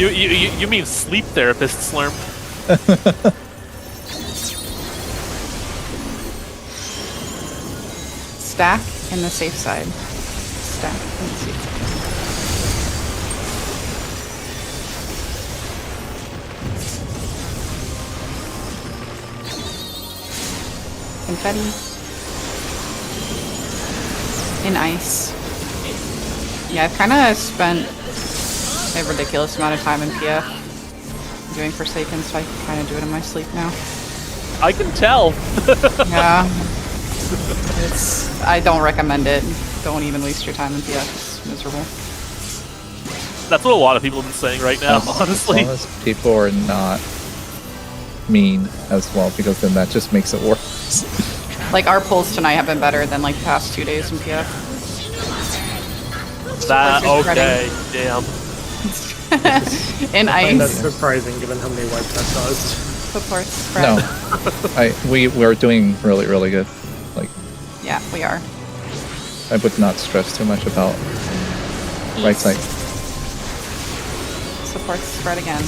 you mean sleep therapist Slurm? Stack in the safe side. Stack in the safe side. Confetti. In ice. Yeah, I've kind of spent a ridiculous amount of time in PF doing Forsaken, so I can kind of do it in my sleep now. I can tell. Yeah. I don't recommend it. Don't even waste your time in PF. It's miserable. That's what a lot of people have been saying right now, honestly. As long as people are not mean as well, because then that just makes it worse. Like, our pulls tonight have been better than, like, the past 2 days in PF. That, Where's your okay, damn. In I find that ice. surprising given how many wipes that caused. Supports spread. No, we're doing really good. Like, Yeah, we are. I would not stress too much about right side. Supports spread again.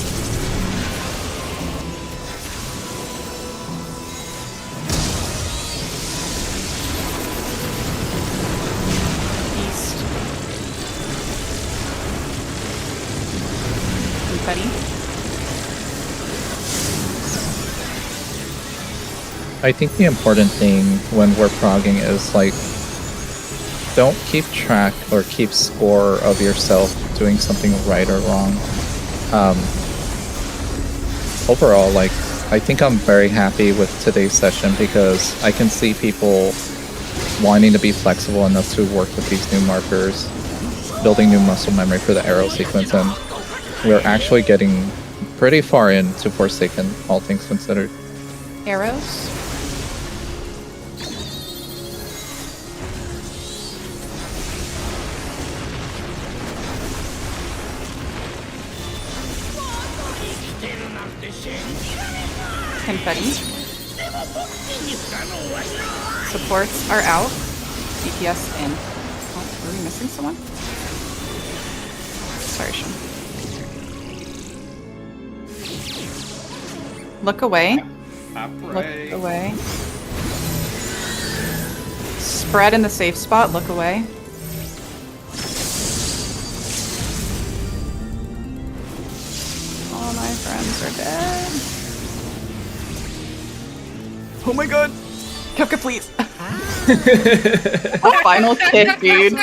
East. Confetti. I think the important thing when we're progging is like, don't keep track or keep score of yourself doing something right or wrong. Overall, like, I think I'm very happy with today's session because I can see people wanting to be flexible enough to work with these new markers, building new muscle memory for the arrow sequence, and we're actually getting pretty far into Forsaken, all things considered. Arrows. Confetti. Supports are out. DPS in. Oh, are we missing someone? Sorry, Sean. Look away. Look Pray. away. Spread in the safe spot. Look away. All my friends are dead. Oh my god. Kefka, please. A final kick, dude.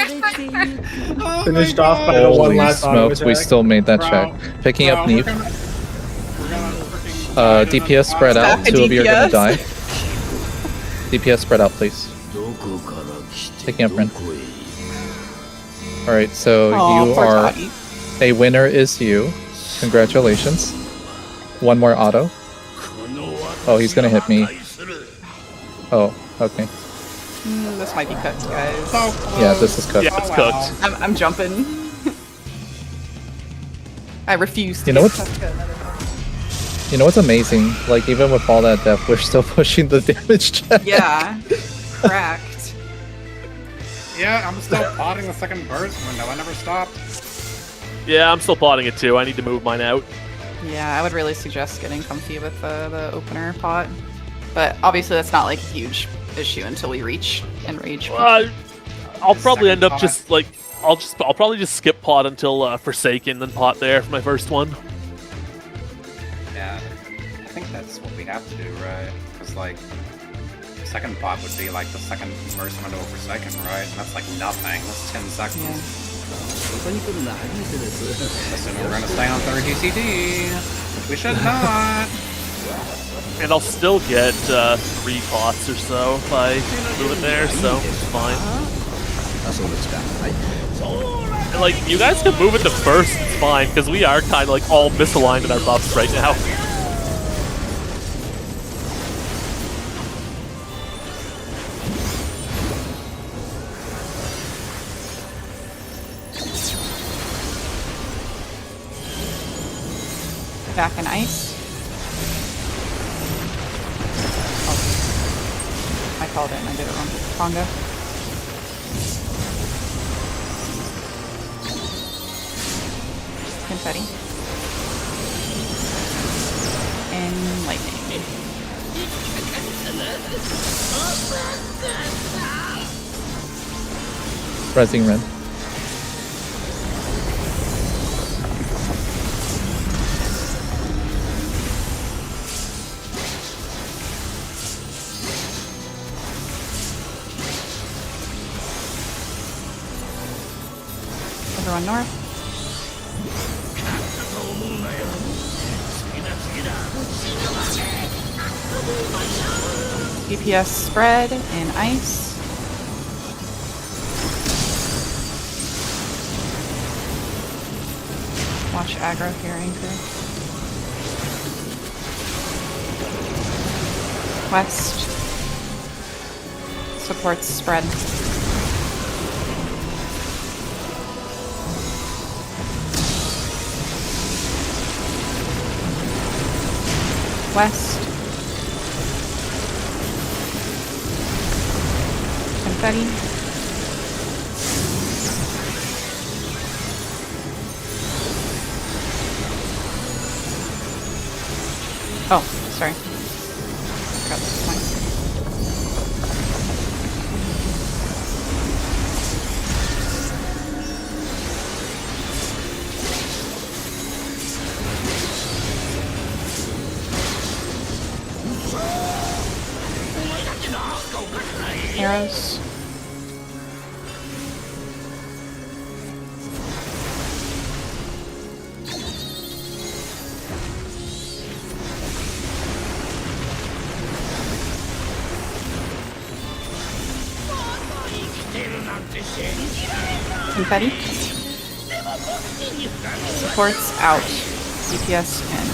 Finished off by the one Holy last auto smokes, we attack. still made that Bro, check. Picking up We're Neve. gonna freaking DPS spread out. Stack a 2 of you are gonna DPS. die. DPS spread out, please. どこから来て Picking up ど Ren. こへ Alright, so Aw, you poor are... Toddy. A winner is you. Congratulations. One more auto. Oh, he's gonna hit me. Oh, okay. This might be cooked, guys. Yeah, this is cooked. Yeah, it's cooked. I'm jumping. I refuse to You know give what- Kefka another one. You know what's amazing? Like, even with all that death, we're still pushing the damage check. Yeah. Cracked. Yeah, I'm still plotting the second burst window. I never stopped. Yeah, I'm still plotting it too. I need to move mine out. Yeah, I would really suggest getting comfy with the opener pot. But obviously that's not like a huge issue until we reach enrage. I'll probably second end up pot. just like I'll probably just skip pot until Forsaken, then pot there for my first one. Yeah, I think that's what we have to do, right? Because like, second pot would be like the second burst window for second, right? And that's like nothing. That's 10 seconds. Yeah. ここに来るのは初めてです Assuming we're gonna stay on third GCD, which we should not. And I'll still get 3 pots or so if I move it there, so it's fine. あそうですかはい And, like, you guys can move it to first, it's fine, because we are kind of like all misaligned in our buffs right now. Back in ice. Oh. I called it and I did it wrong. Congo. Confetti. And lightning. Rising Ren. Everyone north. DPS spread in ice. Watch aggro here, Anchor. West. Supports spread. West. Confetti. Oh, sorry. Forgot this is mine. Arrows. Confetti. Supports out. DPS in.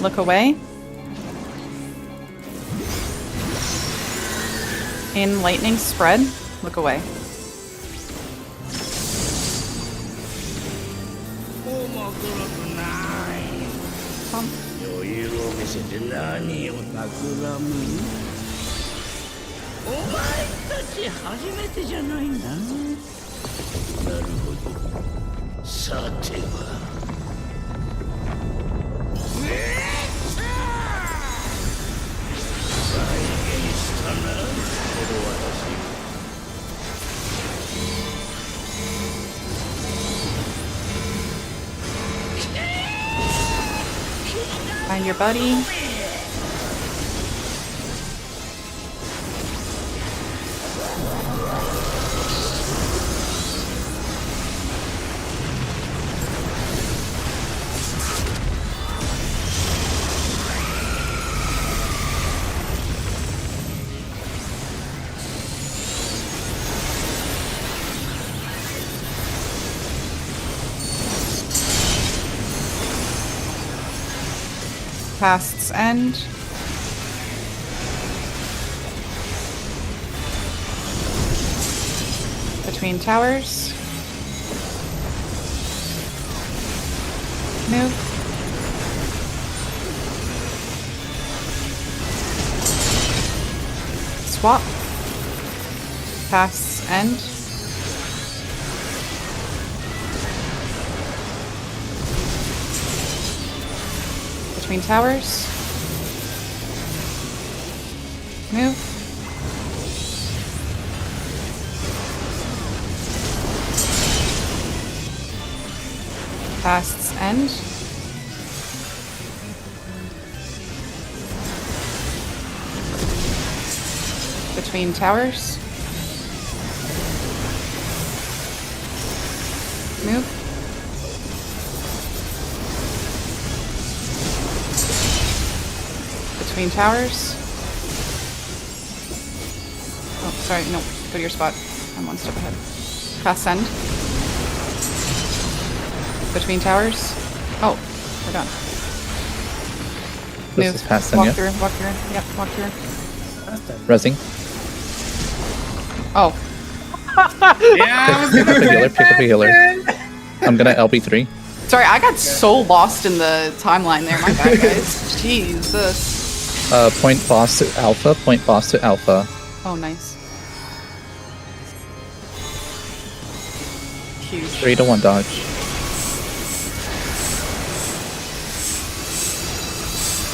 Look away. In lightning spread, look away. Pump. 余裕を見せて何を企むお前たち初めてじゃないな。なるほど。さては。再現したな、この私。Find your buddy. Past's End. Between Towers. Move. Swap. Past's End. Between Towers. Move. Past's End. Between Towers. Move. Between Towers. Oh, sorry, no. Go to your spot. I'm one step ahead. Past Send. Between Towers. Oh, we're done. This Move. is past Walk them, through, walk through. Yep, walk through. Resing. Oh, Yeah, Pick up a healer, pick up a healer. I'm gonna LB3. sorry, I got so lost in the timeline there. My bad, guys. Jesus. Point boss to alpha, point boss to alpha. Oh, nice. Huge. 3-1 dodge.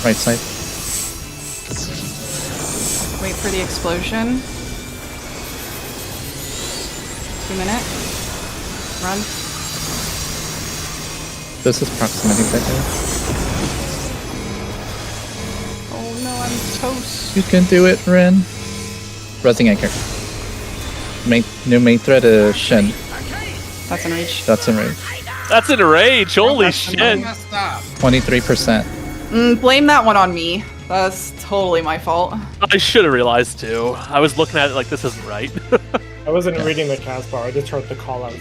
Right side. Wait for the explosion. 2 minute. Run. This is proximity right there. Oh no, I'm toast. You can do it, Ren. Resing anchor. New main threat is Shen. That's in reach. That's in range. That's in rage. Holy That's shit. messed up. 23%. Blame that one on me. That's totally my fault. I should have realized too. I was looking at it like this isn't right. I wasn't reading the cast bar. I just heard the call out.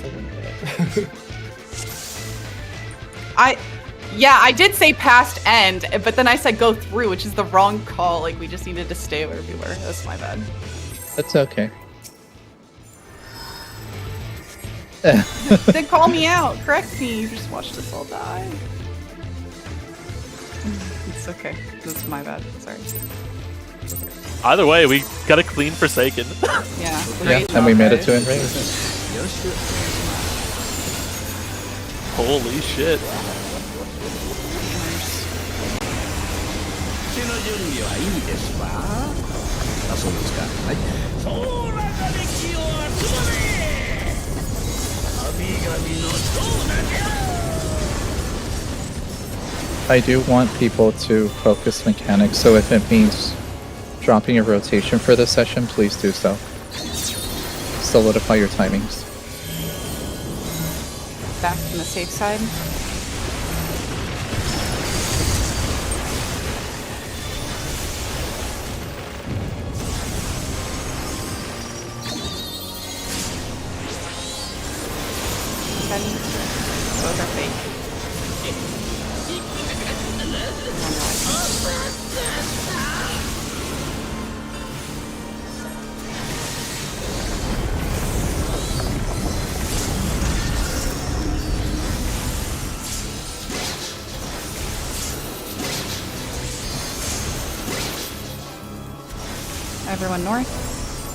Yeah, I did say past end, but then I said go through, which is the wrong call. Like, we just needed to stay where we were. That's my bad. That's okay. Then call me out. Correct me. You just watched us all die. It's okay. That's my bad. Sorry. Either way, we got a clean Forsaken. Yeah. Yeah, Great and we job, made it guys. to in range. Holy shit. 手の準備はいいですわ。あ、そうですか。はい。そらがれきを集まれ。神々の長だじゃ。I do want people to focus mechanics, so if it means dropping a rotation for this session, please do so. Solidify your timings. Back from the safe side. Both are fake. Everyone north.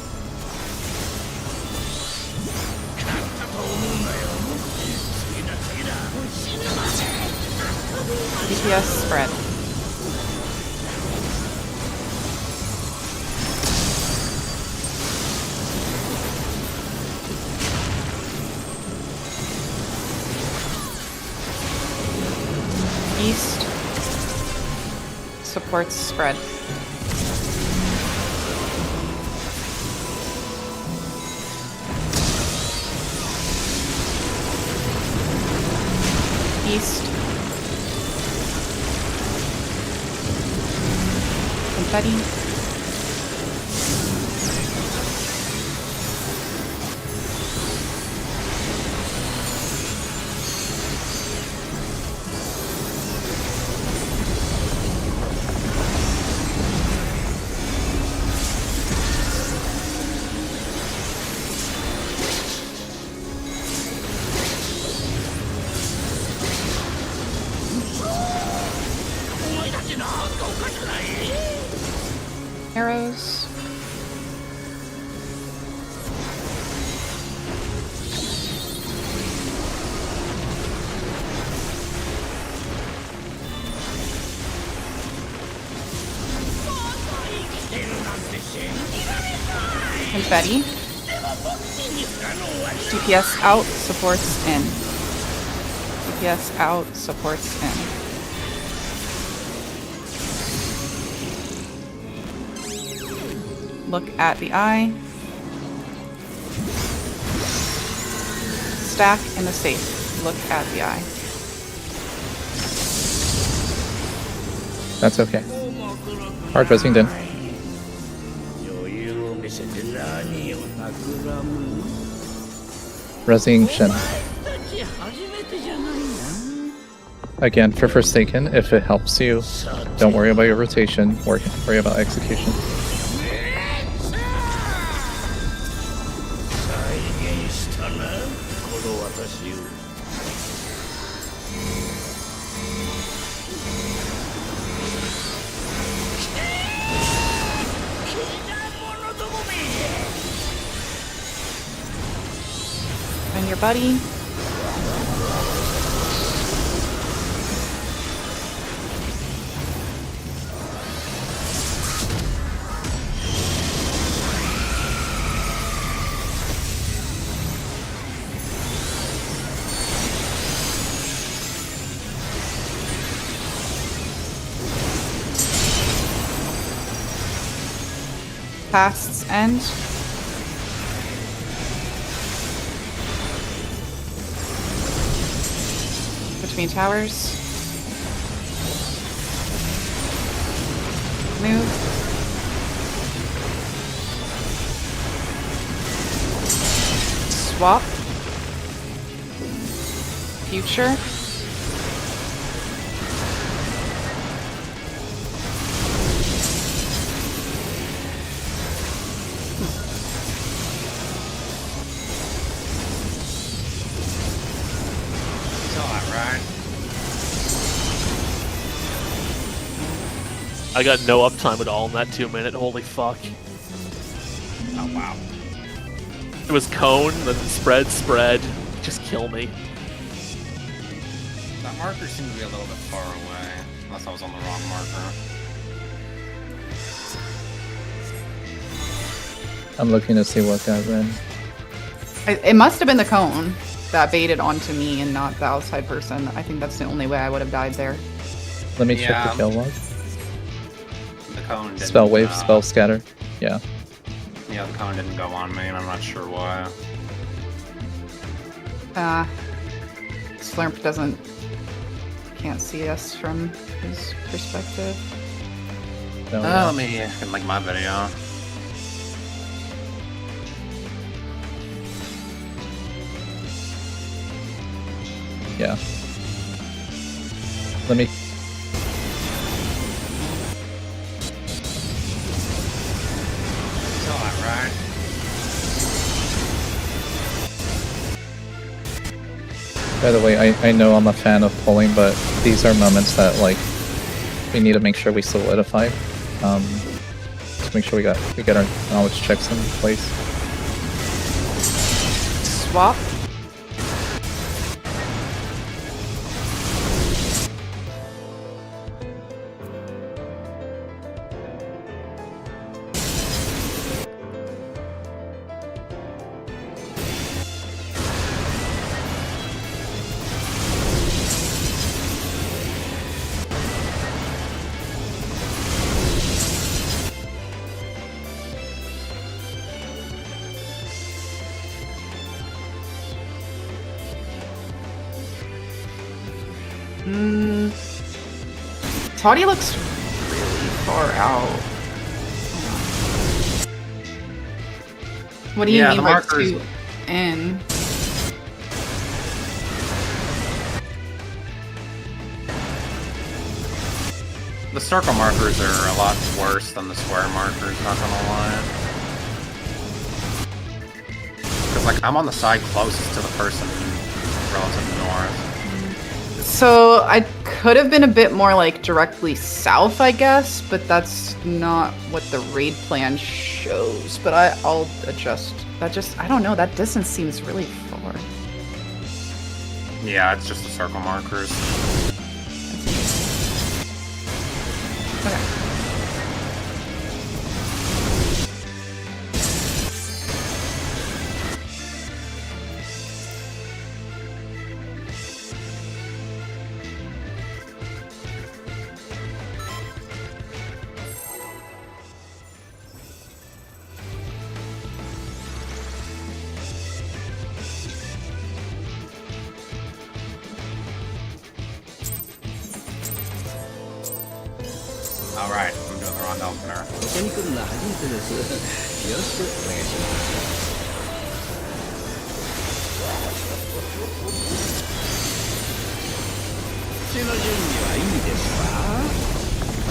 DPS spread. East supports spread. East. Confetti. Arrows. Confetti. DPS out, supports in. DPS out, supports in. Look at the eye. Stack in the safe. Look at the eye. That's okay. Hard dressing done. 余裕を見せて何を企む Resing Shen. たち初めてじゃないな Again, for Forsaken, if it helps you, don't worry about your rotation, worry about execution. 再現したなこの私を And your buddy. Past's end. Between towers. Move. Swap. Future. I got no uptime at all in that 2 minute. Holy fuck. Oh wow. It was cone, then spread. Just kill me. That marker seemed to be a little bit far away, unless I was on the wrong marker. I'm looking to see what got ran. It must have been the cone that baited onto me and not the outside person. I think that's the only way I would have died there. Let me check Yeah. the kill log. The cone didn't, Spell wave, spell scatter. Yeah. Yeah, the cone didn't go on me, and I'm not sure why. Slurp can't see us from his perspective. No, Let me get like my video. yeah. Let me. Saw it, right? By the way, I know I'm a fan of pulling, but these are moments that like we need to make sure we solidify. To make sure we get our knowledge checks in place. Swap. Toddy looks really far out. What do you Yeah, mean the by markers- 2 in? The circle markers are a lot worse than the square markers, not gonna lie. Because, like, I'm on the side closest to the person relative north. So I could have been a bit more like directly south, I guess, but that's not what the raid plan shows. But I'll adjust. That just, I don't know, that distance seems really far. Yeah, it's just the circle markers. Okay. Alright, I'm doing the wrong opener. ここに来るのは初めてですよろしくお願いします手の準備はいいですか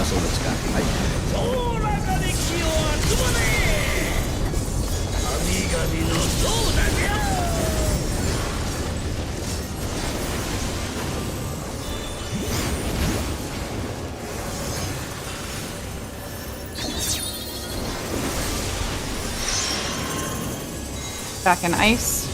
あ、そうですかはい空かで気を集まれ神々のそうだじゃBack in ice.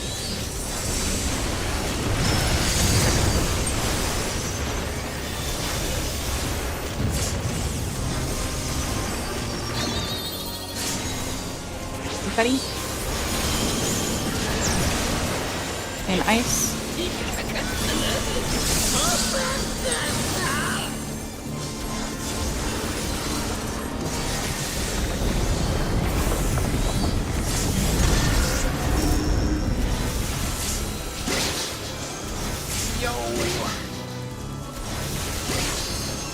Confetti. In ice.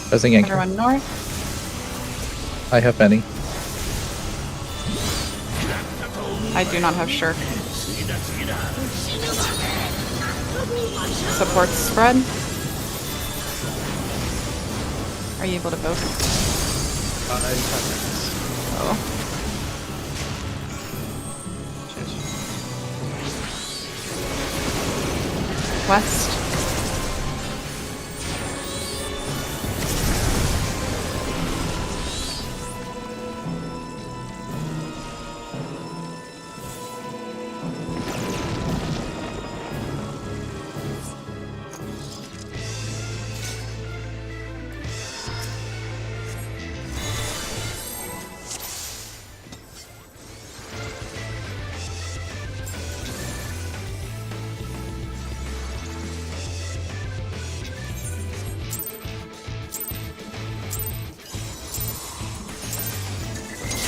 Pressing anchor. Everyone north. I have many. I do not have shirk. Support spread. Are you able to vote? Oh. West.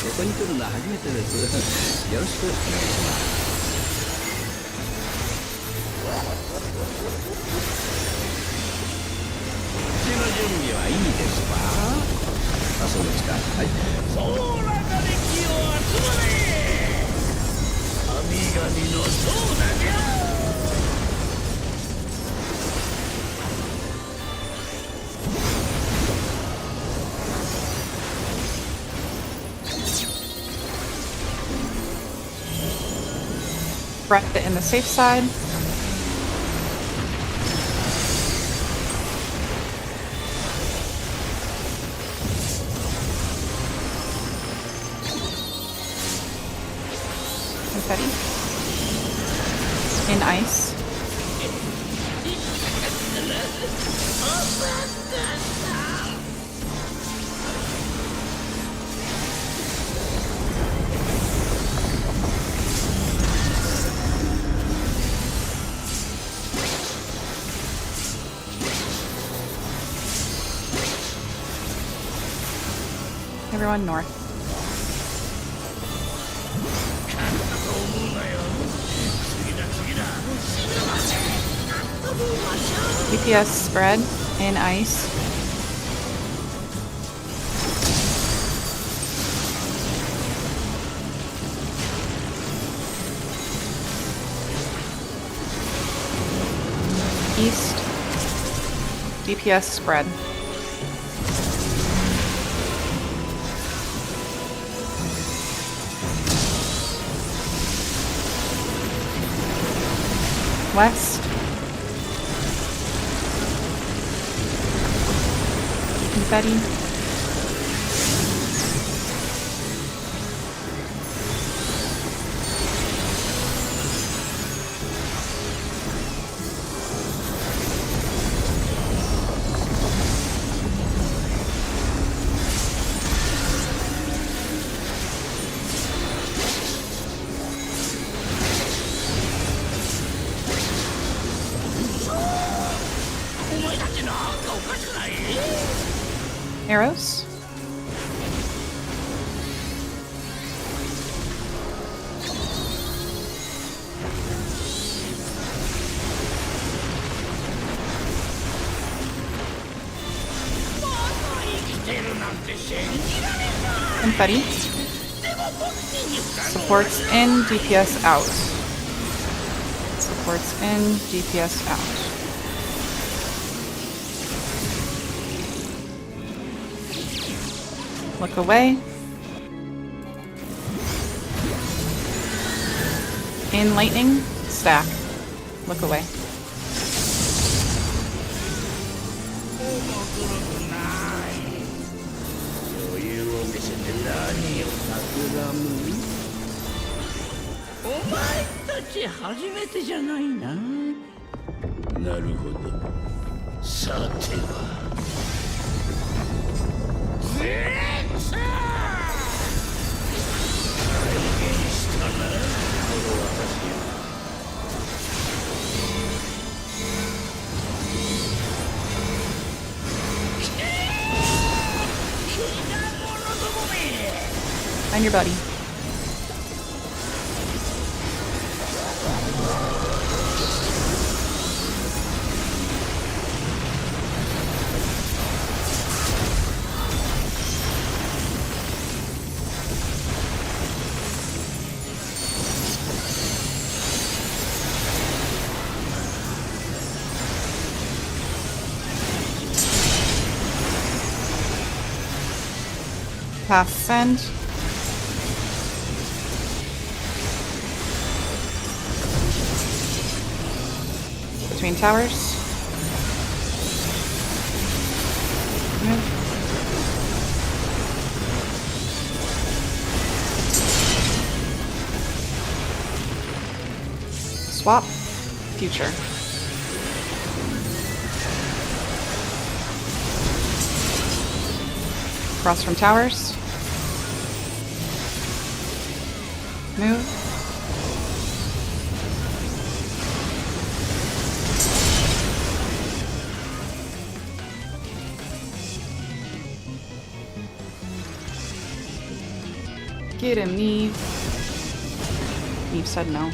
ここに来るのは初めてですよろしくお願いします手の準備はいいですかあ、そうですかはい空かで気を集まれ神々のそうだじゃBrett in the safe side. Confetti. In ice. Everyone north. DPS spread. In ice. East. DPS spread. West. Confetti. Arrows. Confetti. Supports in, DPS out. Supports in, DPS out. Look away. In lightning, stack. Look away. Find your buddy. Pass send. Between towers. Move. Swap. Future. Cross from towers. Move. Get him, Neve. Neve said no.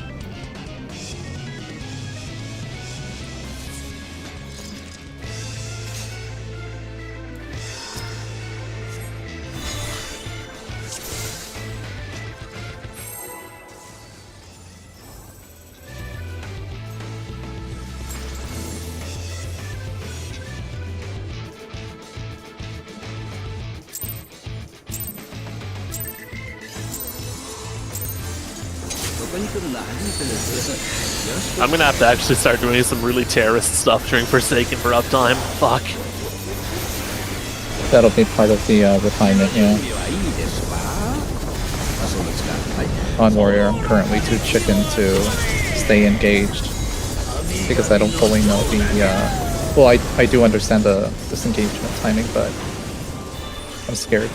I'm gonna have to actually start doing some really terrorist stuff during Forsaken for uptime. Fuck. That'll be part of the refinement, yeah. On Warrior, I'm currently too chicken to stay engaged because I don't fully know the. Well, I do understand the disengagement timing, but I'm scared.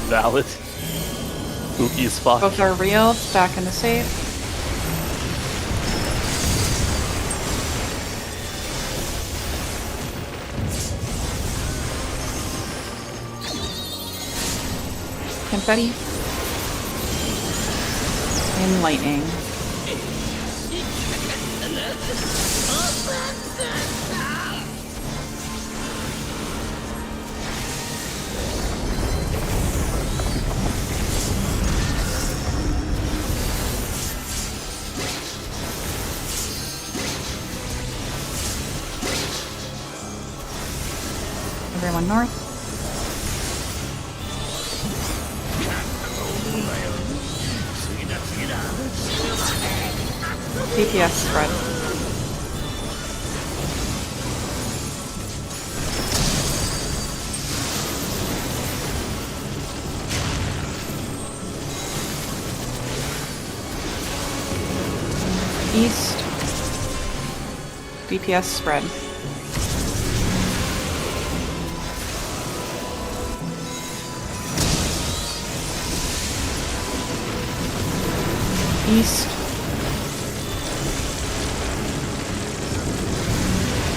Valid. Spooky as fuck. Both are real. Stack in the safe. Confetti. And lightning. Everyone north. DPS spread. East. DPS spread. East.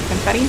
Confetti.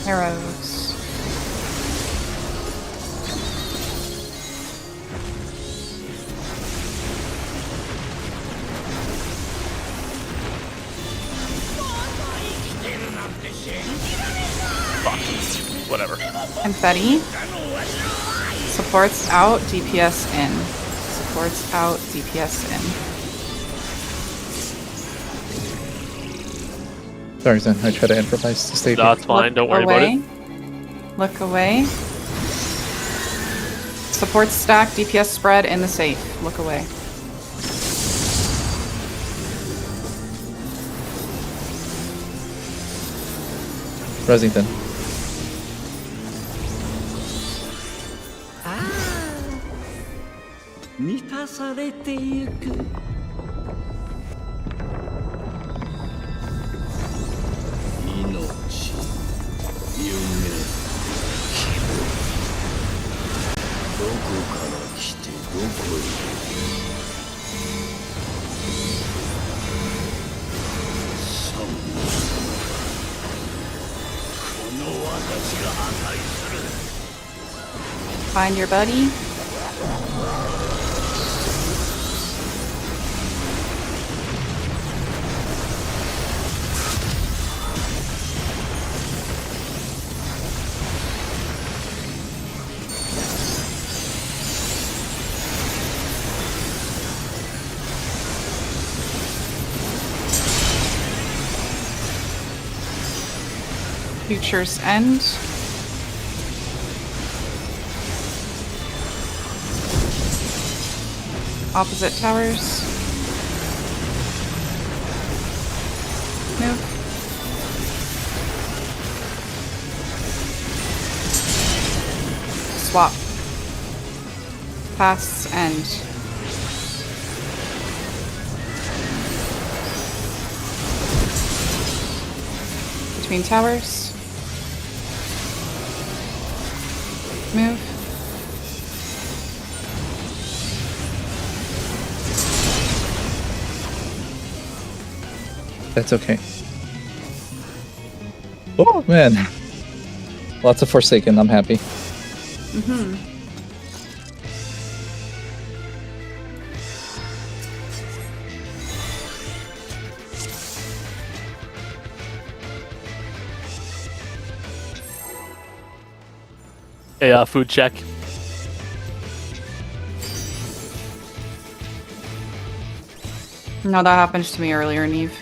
Arrows. Fuck. Whatever. Confetti. Supports out, DPS in. Supports out, DPS in. Sorry, Zen. I try to improvise to stay. That's fine. Don't worry about it. Look away. Support stack, DPS spread in the safe. Look away. Resington. 満たされてゆく命夢希望どこから来てどこへ三この私が破壊する Find your buddy. Future's End. Opposite towers. Move. Swap. Pass end. Between towers. Move. That's okay. Oh man. Lots of Forsaken, I'm happy. Mm-hmm. Hey, food check. No, that happened to me earlier, Neve.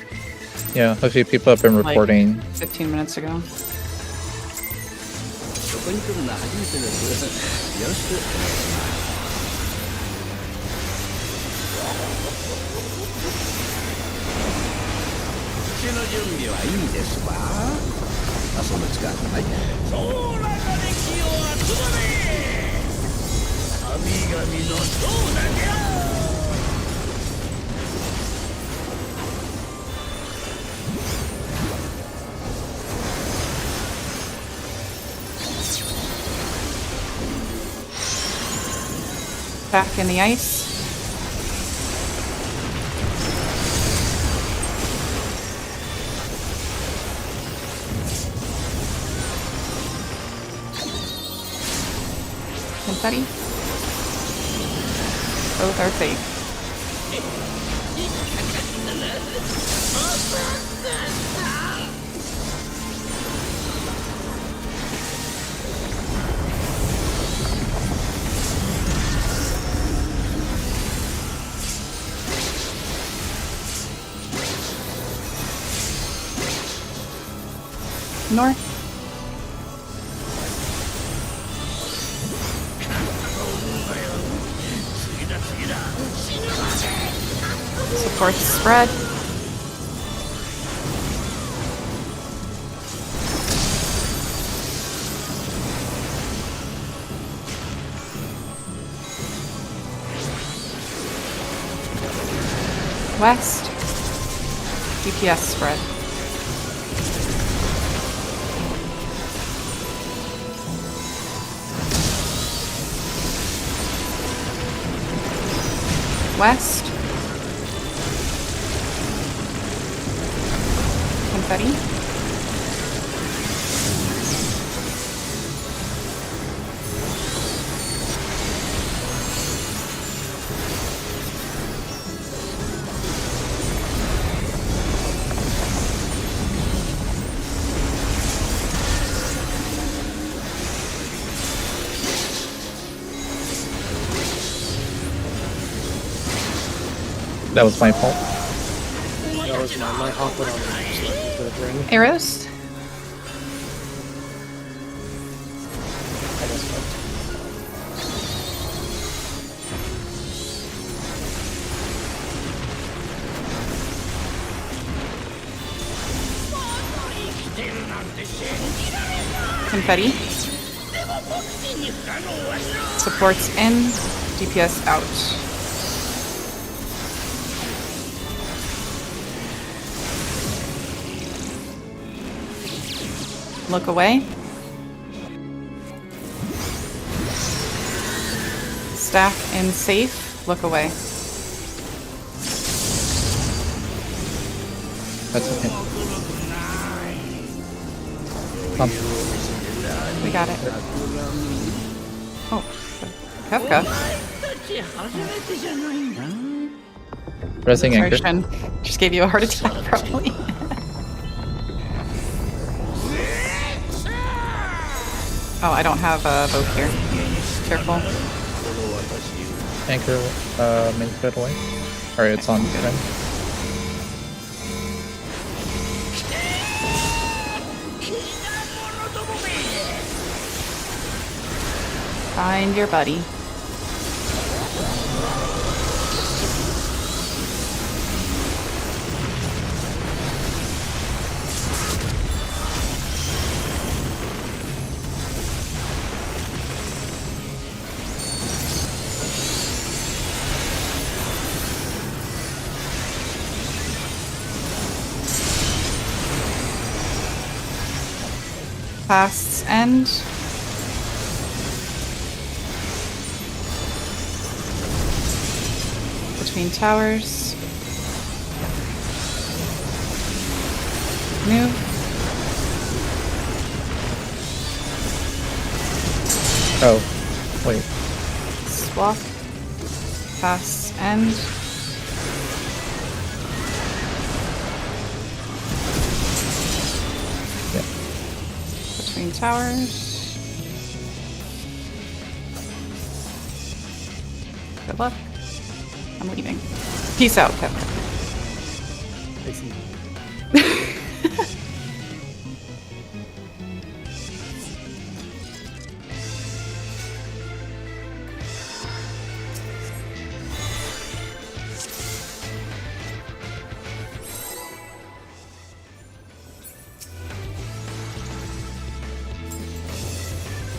Yeah, a few people have been reporting. 15 minutes ago. そこに来るのは初めてですよろしくお願いします口の準備はいいですわ遊ぶ時間はい空が敵を集まれ神々の長だじゃ Back in the ice. Confetti. Both are safe. North. Support spread. West. DPS spread. West. Confetti. That was my fault. That was my hawk went on the ring. Arrows. Almost fucked. Confetti. Supports in. DPS out. Look away. Staff in safe. Look away. That's okay. We got it. Oh, Kefka. Resing Sorry, anchor. Shen. Just gave you a heart attack, probably. Oh, I don't have a boat here. Careful. Anchor, main thread away. Alright, it's on trend. Find your buddy. Fast's end. Between towers. Move. Oh, wait. Swap. Fast's end. Between towers. Good luck. I'm leaving. Peace out, Kevin. I see.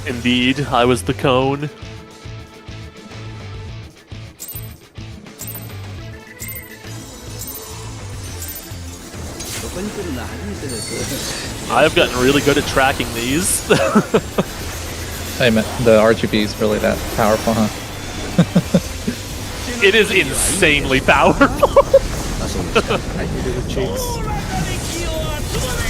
Indeed, I was the cone. I have gotten really good at tracking these. I meant the RGB is really that powerful, huh? It is insanely powerful. 遊ぶしかない You do the cheats. 空が力を集まれ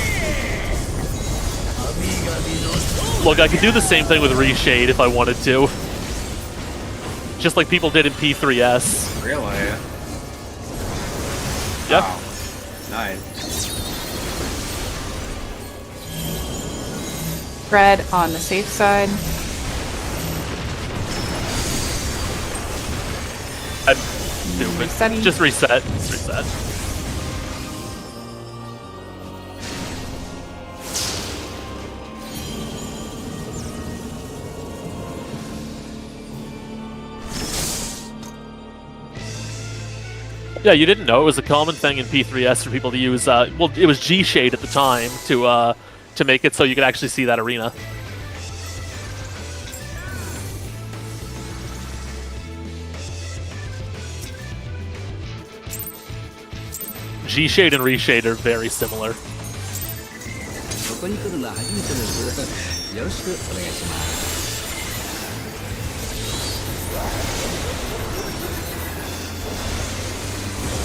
神々のソウ Look, I could do the same thing with Reshade if I wanted to. Just like people did in P3S. Really? Yep. Wow. Nice. Red on the safe side. I'm stupid. Resetting. Just reset. Just reset. Yeah, you didn't know it was a common thing in P3S for people to use. Well, it was G Shade at the time to make it so you could actually see that arena. G Shade and Reshade are very similar. ここに来るのは初めてですよろしくお願いします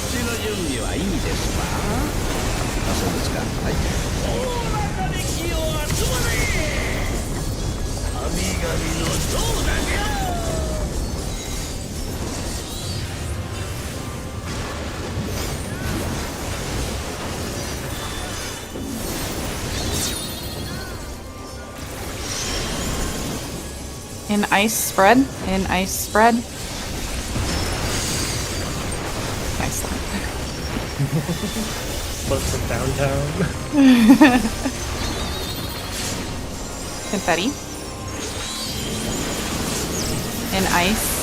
口の準備はいいですかあそうですかはい空が力を集まれ神々の像だにゃ In ice spread. In ice spread. Nice. But from downtown. Confetti. In ice.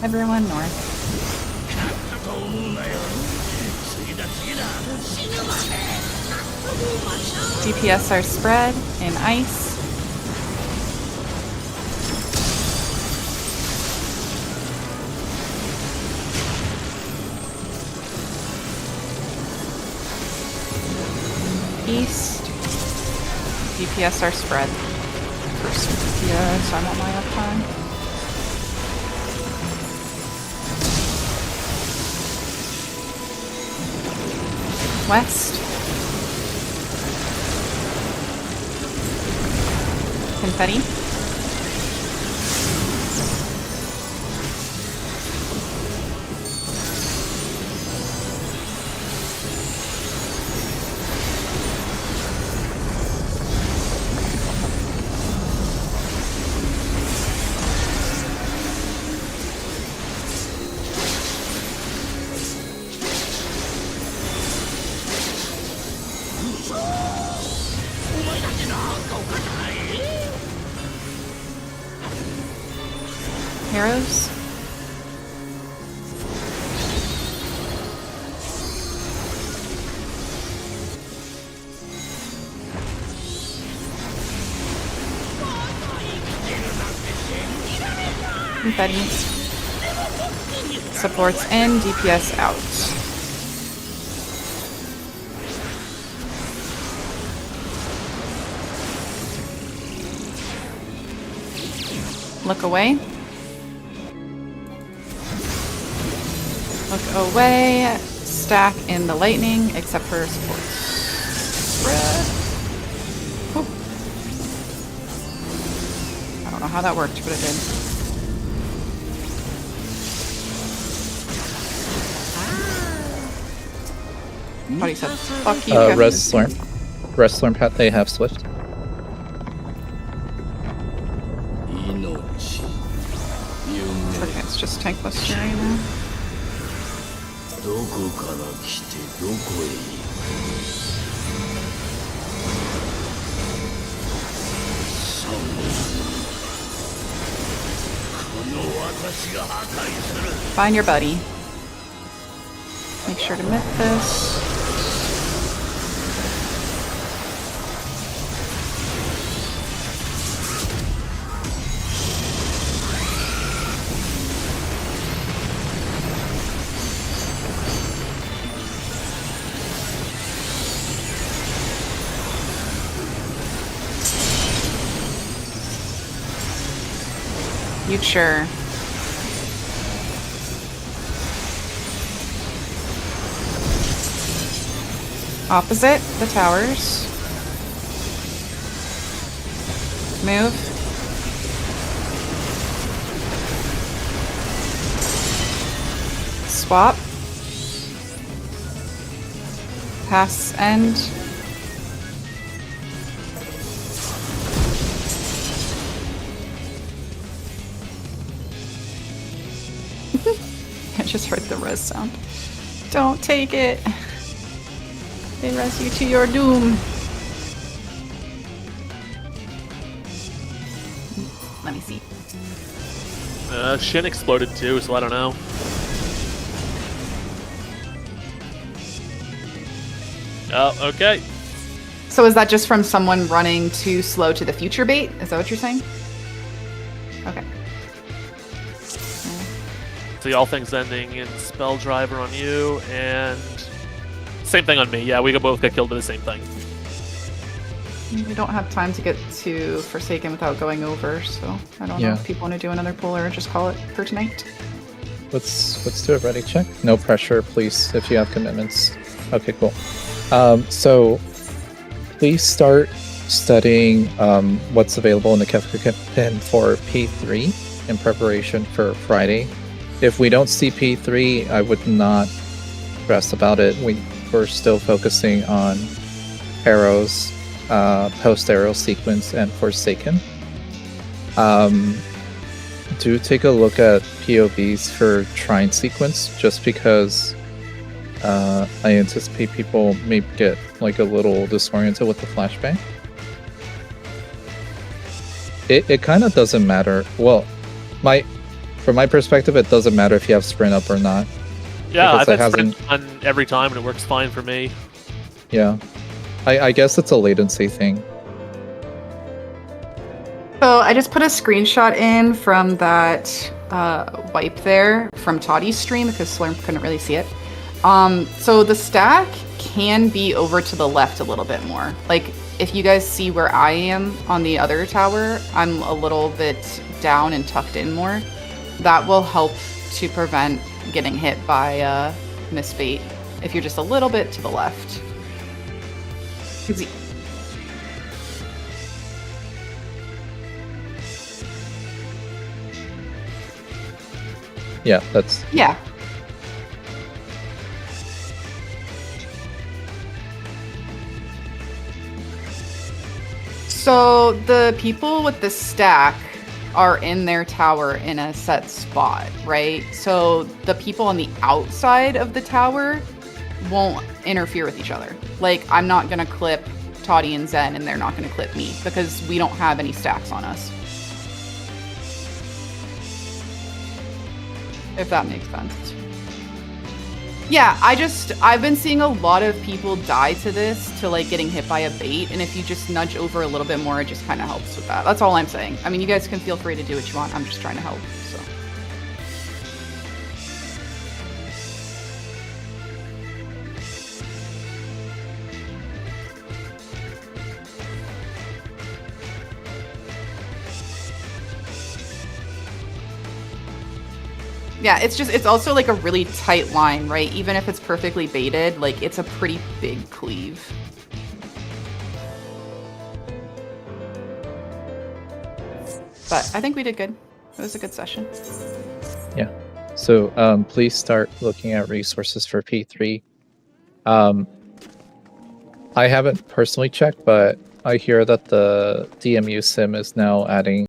Everyone north. DPS are spread in ice. East. DPS are spread. First DPS, I want my uptime. West. Confetti. Arrows. Confetti. Supports in, DPS out. Look away. Look away. Stack in the lightning, except for support. Spread. Oop. I don't know how that worked, but it did. Thought he said, fuck you. Res Slurm Pat, they have Swift. Okay, it's just tank buster right now. どこから来てどこへ行くサムこの私が破壊する Find your buddy. Make sure to myth this. future. Opposite the towers. Move. Swap. Pass end. I just heard the res sound. Don't take it. They res you to your doom. Let me see. Shin exploded too, so I don't know. Oh, okay. So is that just from someone running too slow to the future bait? Is that what you're saying? Okay. So all things ending in spell driver on you, and same thing on me. Yeah, we both get killed by the same thing. We don't have time to get to Forsaken without going over, so I don't know if people want to do another pull or just call it for tonight. Let's do a ready check. No pressure, please, if you have commitments. Okay, cool. So please start studying what's available in the Kefka pin for P3 in preparation for Friday. If we don't see P3, I would not stress about it. We're still focusing on arrows, post-arrow sequence, and Forsaken. Do take a look at POVs for Trine sequence, just because I anticipate people may get like a little disoriented with the flashbang. It kind of doesn't matter. Well, from my perspective, it doesn't matter if you have sprint up or not. Yeah, I've because had sprint on every time and it works fine for me. Yeah, I guess it's a latency thing. So I just put a screenshot in from that wipe there from Toddy's stream because Slurm couldn't really see it. So the stack can be over to the left a little bit more. Like if you guys see where I am on the other tower, I'm a little bit down and tucked in more. That will help to prevent getting hit by misbait if you're just a little bit to the left. Yeah, that's... Yeah. So the people with the stack are in their tower in a set spot, right? So the people on the outside of the tower won't interfere with each other. Like, I'm not gonna clip Toddy and Zen, and they're not gonna clip me because we don't have any stacks on us. If that makes sense. Yeah, I've been seeing a lot of people die to this, to like getting hit by a bait, and if you just nudge over a little bit more, it just kind of helps with that. That's all I'm saying. I mean, you guys can feel free to do what you want. I'm just trying to help, so. Yeah, it's also like a really tight line, right? Even if it's perfectly baited, like it's a pretty big cleave. But I think we did good. It was a good session. Yeah. So please start looking at resources for P3. I haven't personally checked, but I hear that the DMU sim is now adding